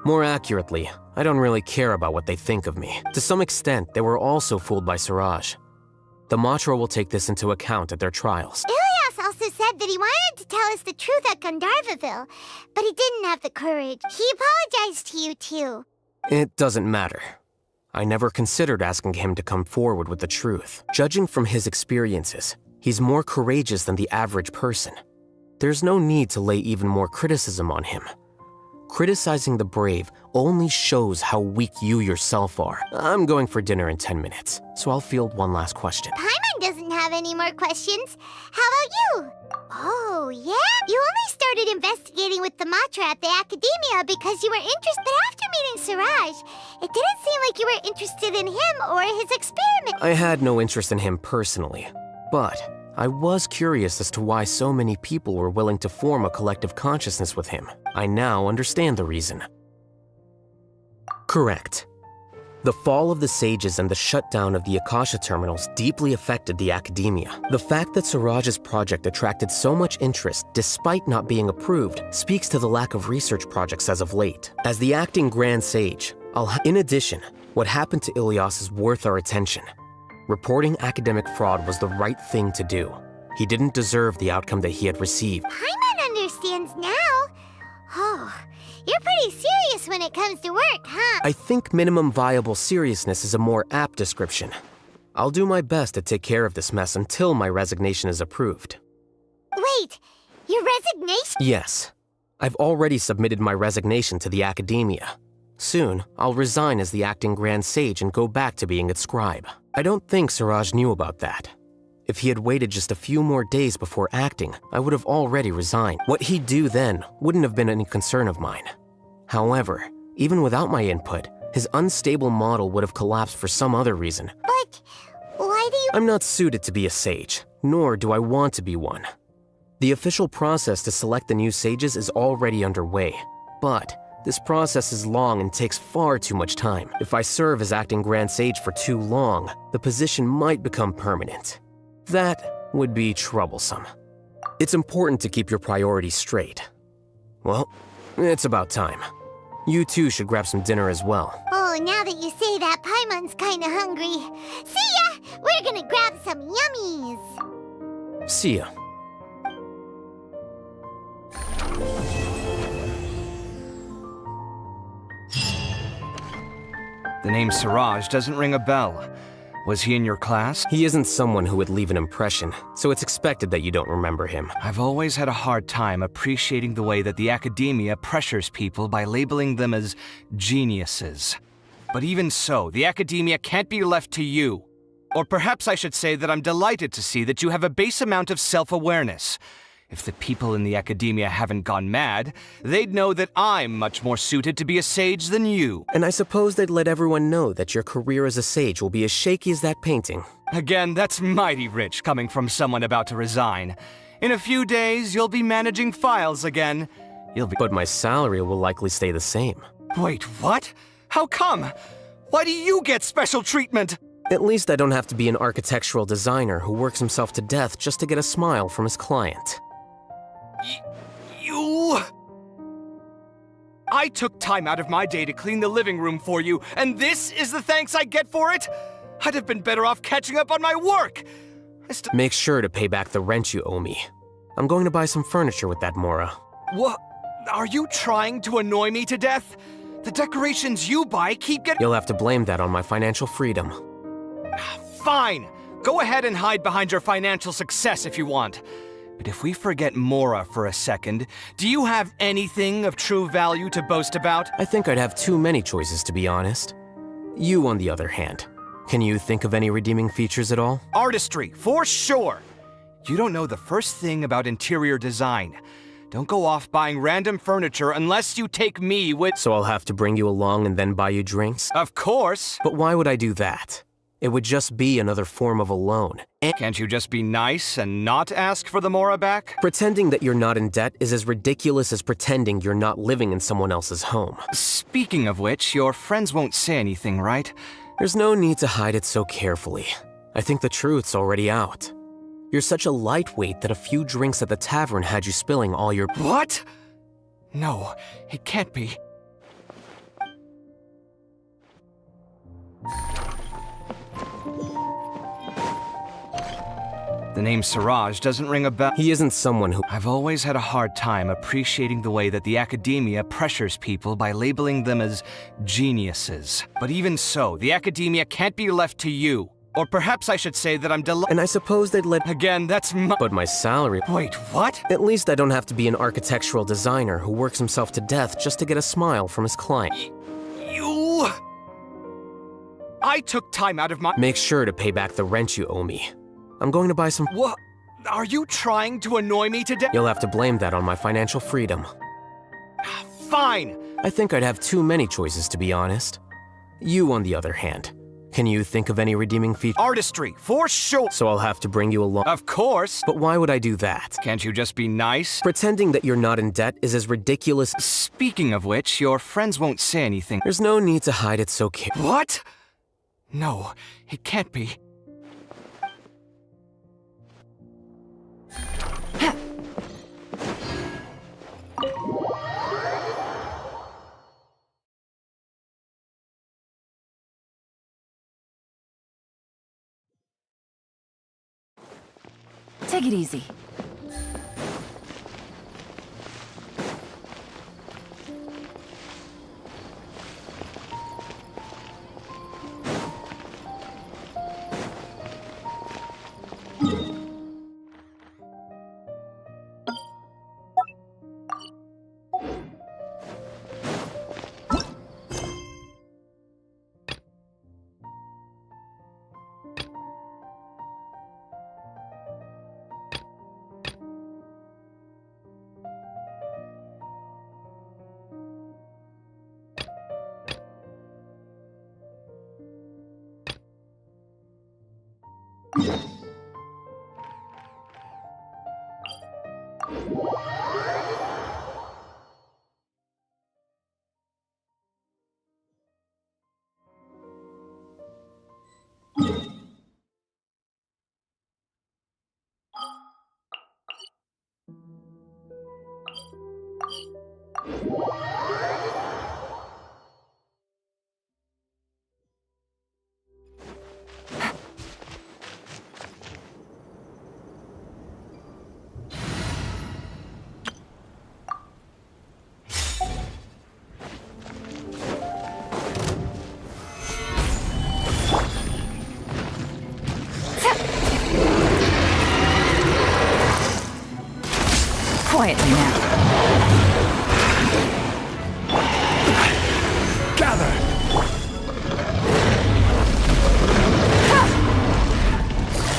More accurately, I don't really care about what they think of me. To some extent, they were also fooled by Siraj. The Matra will take this into account at their trials.
Ilias also said that he wanted to tell us the truth at Gandharvaville, but he didn't have the courage. He apologized to you, too.
It doesn't matter. I never considered asking him to come forward with the truth. Judging from his experiences, he's more courageous than the average person. There's no need to lay even more criticism on him. Criticizing the brave only shows how weak you yourself are. I'm going for dinner in 10 minutes, so I'll field one last question.
Paimon doesn't have any more questions. How about you? Oh, yeah? You only started investigating with the Matra at the Academia because you were interested. But after meeting Siraj, it didn't seem like you were interested in him or his experiment.
I had no interest in him personally, but I was curious as to why so many people were willing to form a collective consciousness with him. I now understand the reason. Correct. The fall of the sages and the shutdown of the Akasha terminals deeply affected the academia. The fact that Siraj's project attracted so much interest despite not being approved speaks to the lack of research projects as of late. As the acting Grand Sage, in addition, what happened to Ilias is worth our attention. Reporting academic fraud was the right thing to do. He didn't deserve the outcome that he had received.
Paimon understands now. Oh, you're pretty serious when it comes to work, huh?
I think minimum viable seriousness is a more apt description. I'll do my best to take care of this mess until my resignation is approved.
Wait, your resignation?
Yes. I've already submitted my resignation to the academia. Soon, I'll resign as the acting Grand Sage and go back to being its scribe. I don't think Siraj knew about that. If he had waited just a few more days before acting, I would have already resigned. What he'd do then wouldn't have been any concern of mine. However, even without my input, his unstable model would have collapsed for some other reason.
But why do you—
I'm not suited to be a sage, nor do I want to be one. The official process to select the new sages is already underway, but this process is long and takes far too much time. If I serve as acting Grand Sage for too long, the position might become permanent. That would be troublesome. It's important to keep your priorities straight. Well, it's about time. You two should grab some dinner as well.
Oh, now that you say that, Paimon's kinda hungry. See ya! We're gonna grab some yummies!
See ya.
The name Siraj doesn't ring a bell. Was he in your class?
He isn't someone who would leave an impression, so it's expected that you don't remember him.
I've always had a hard time appreciating the way that the academia pressures people by labeling them as geniuses. But even so, the academia can't be left to you. Or perhaps I should say that I'm delighted to see that you have a base amount of self-awareness. If the people in the academia haven't gone mad, they'd know that I'm much more suited to be a sage than you.
And I suppose they'd let everyone know that your career as a sage will be as shaky as that painting.
Again, that's mighty rich coming from someone about to resign. In a few days, you'll be managing files again.
But my salary will likely stay the same.
Wait, what? How come? Why do you get special treatment?
At least I don't have to be an architectural designer who works himself to death just to get a smile from his client.
You... I took time out of my day to clean the living room for you, and this is the thanks I get for it? I'd have been better off catching up on my work.
Make sure to pay back the rent you owe me. I'm going to buy some furniture with that Mora.
What? Are you trying to annoy me to death? The decorations you buy keep getting...
You'll have to blame that on my financial freedom.
Fine. Go ahead and hide behind your financial success if you want. But if we forget Mora for a second, do you have anything of true value to boast about?
I think I'd have too many choices, to be honest. You, on the other hand, can you think of any redeeming features at all?
Artistry, for sure. You don't know the first thing about interior design. Don't go off buying random furniture unless you take me with...
So I'll have to bring you along and then buy you drinks?
Of course.
But why would I do that? It would just be another form of a loan.
Can't you just be nice and not ask for the Mora back?
Pretending that you're not in debt is as ridiculous as pretending you're not living in someone else's home.
Speaking of which, your friends won't say anything, right?
There's no need to hide it so carefully. I think the truth's already out. You're such a lightweight that a few drinks at the tavern had you spilling all your...
What? No, it can't be. The name Siraj doesn't ring a bell.
He isn't someone who...
I've always had a hard time appreciating the way that the academia pressures people by labeling them as geniuses. But even so, the academia can't be left to you. Or perhaps I should say that I'm
And I suppose they'd let...
Again, that's
But my salary...
Wait, what?
At least I don't have to be an architectural designer who works himself to death just to get a smile from his client.
You... I took time out of my...
Make sure to pay back the rent you owe me. I'm going to buy some...
What? Are you trying to annoy me to death?
You'll have to blame that on my financial freedom.
Fine.
I think I'd have too many choices, to be honest. You, on the other hand, can you think of any redeeming features?
Artistry, for sure.
So I'll have to bring you along.
Of course.
But why would I do that?
Can't you just be nice?
Pretending that you're not in debt is as ridiculous...
Speaking of which, your friends won't say anything.
There's no need to hide it so carefully.
What? No, it can't be.
Take it easy.
Quietly now.
Gather!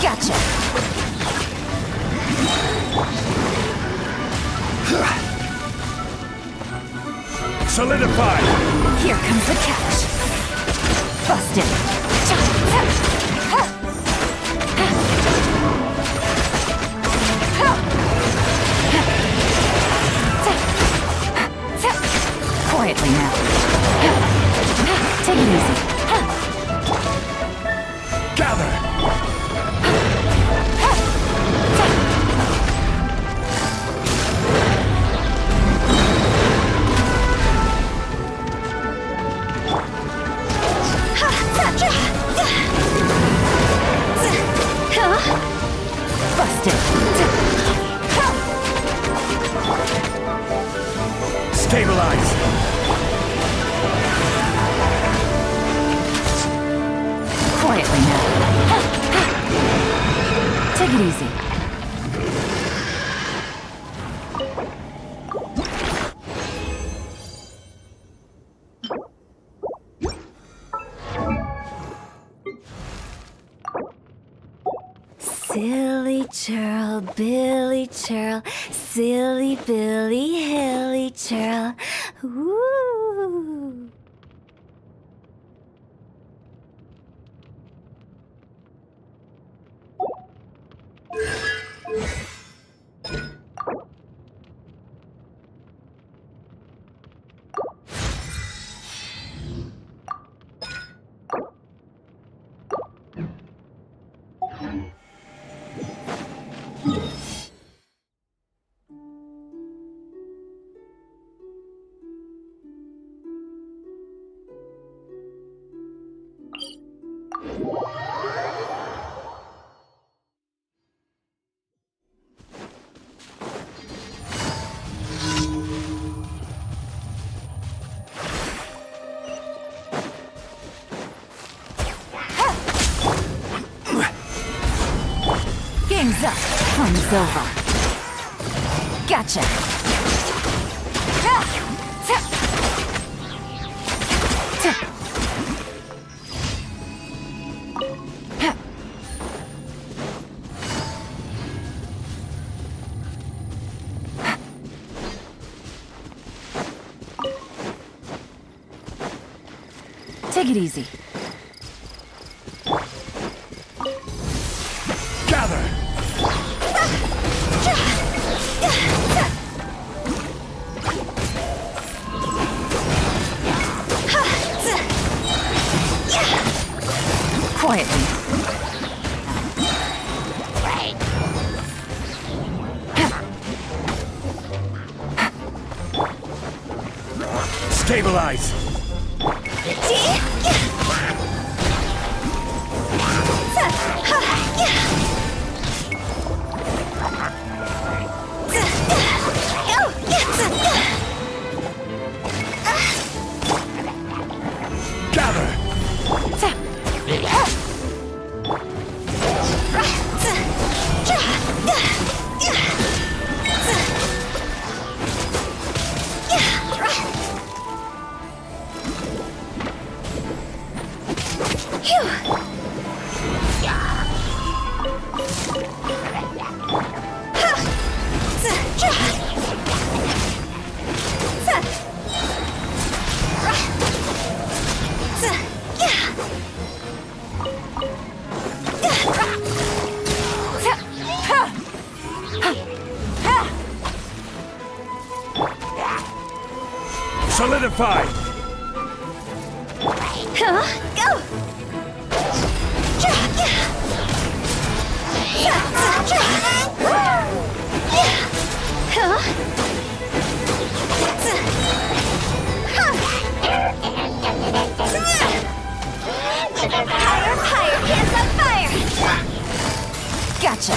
Gotcha.
Solidify!
Here comes the catch. Busted. Quietly now. Take it easy.
Gather!
Busted.
Stabilize!
Quietly now. Take it easy. Silly churl, Billy churl, silly Billy, hilly churl. Ooh. Game's up. Fun's over. Gotcha. Take it easy.
Gather!
Quietly.
Stabilize! Gather! Solidify!
Go! Higher, higher, hands on fire! Gotcha!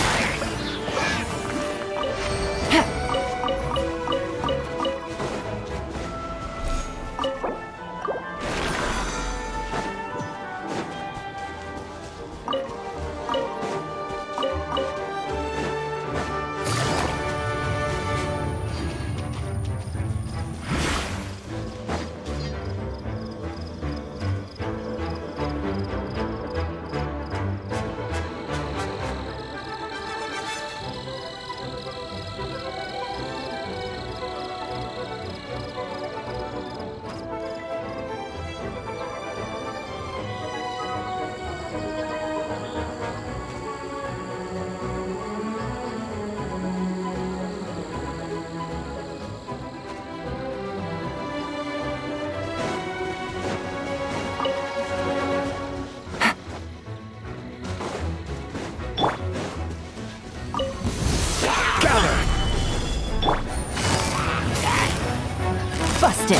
Busted!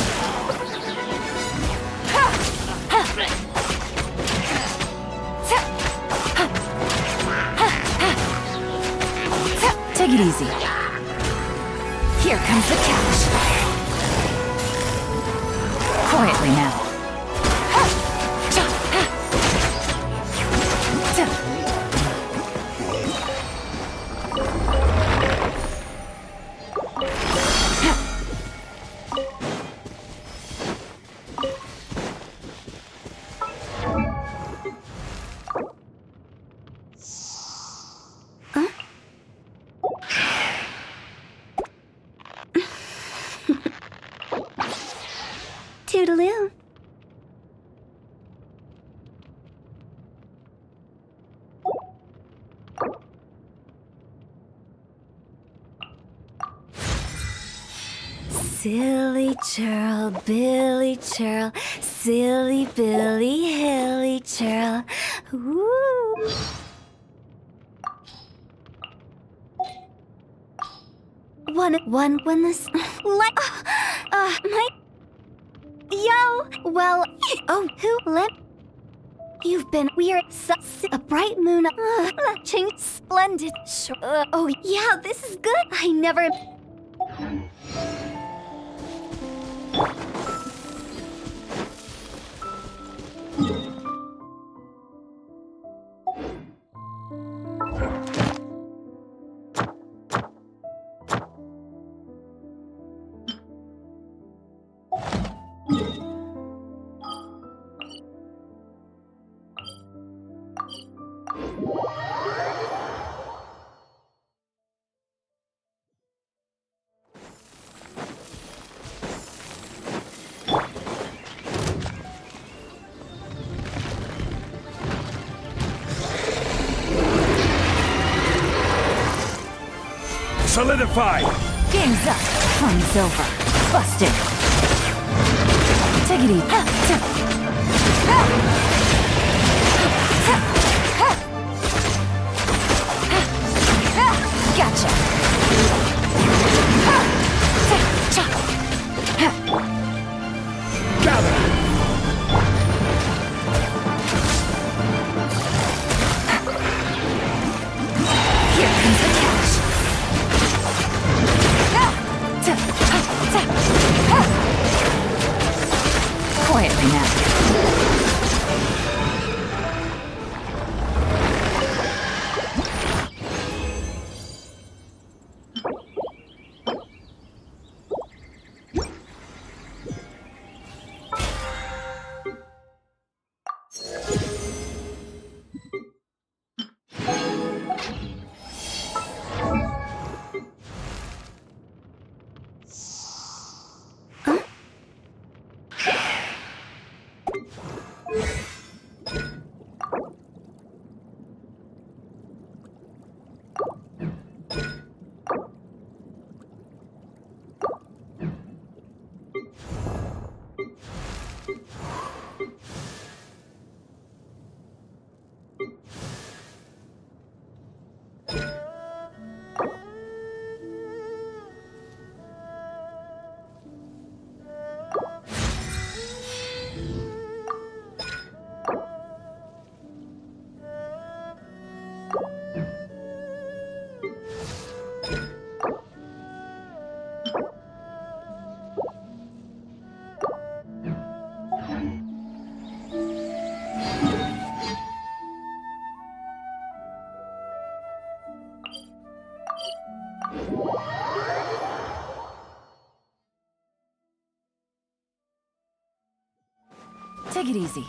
Take it easy. Here comes the catch. Quietly now.
Toodaloo. Silly churl, Billy churl, silly Billy, hilly churl. Ooh. When this, like, my, yo, well, oh, who let, you've been weird, a bright moon, latching, splendid, oh, yeah, this is good, I never,
Solidify!
Game's up. Fun's over. Busted. Take it easy. Gotcha.
Gather!
Here comes the catch. Quietly now. Take it easy.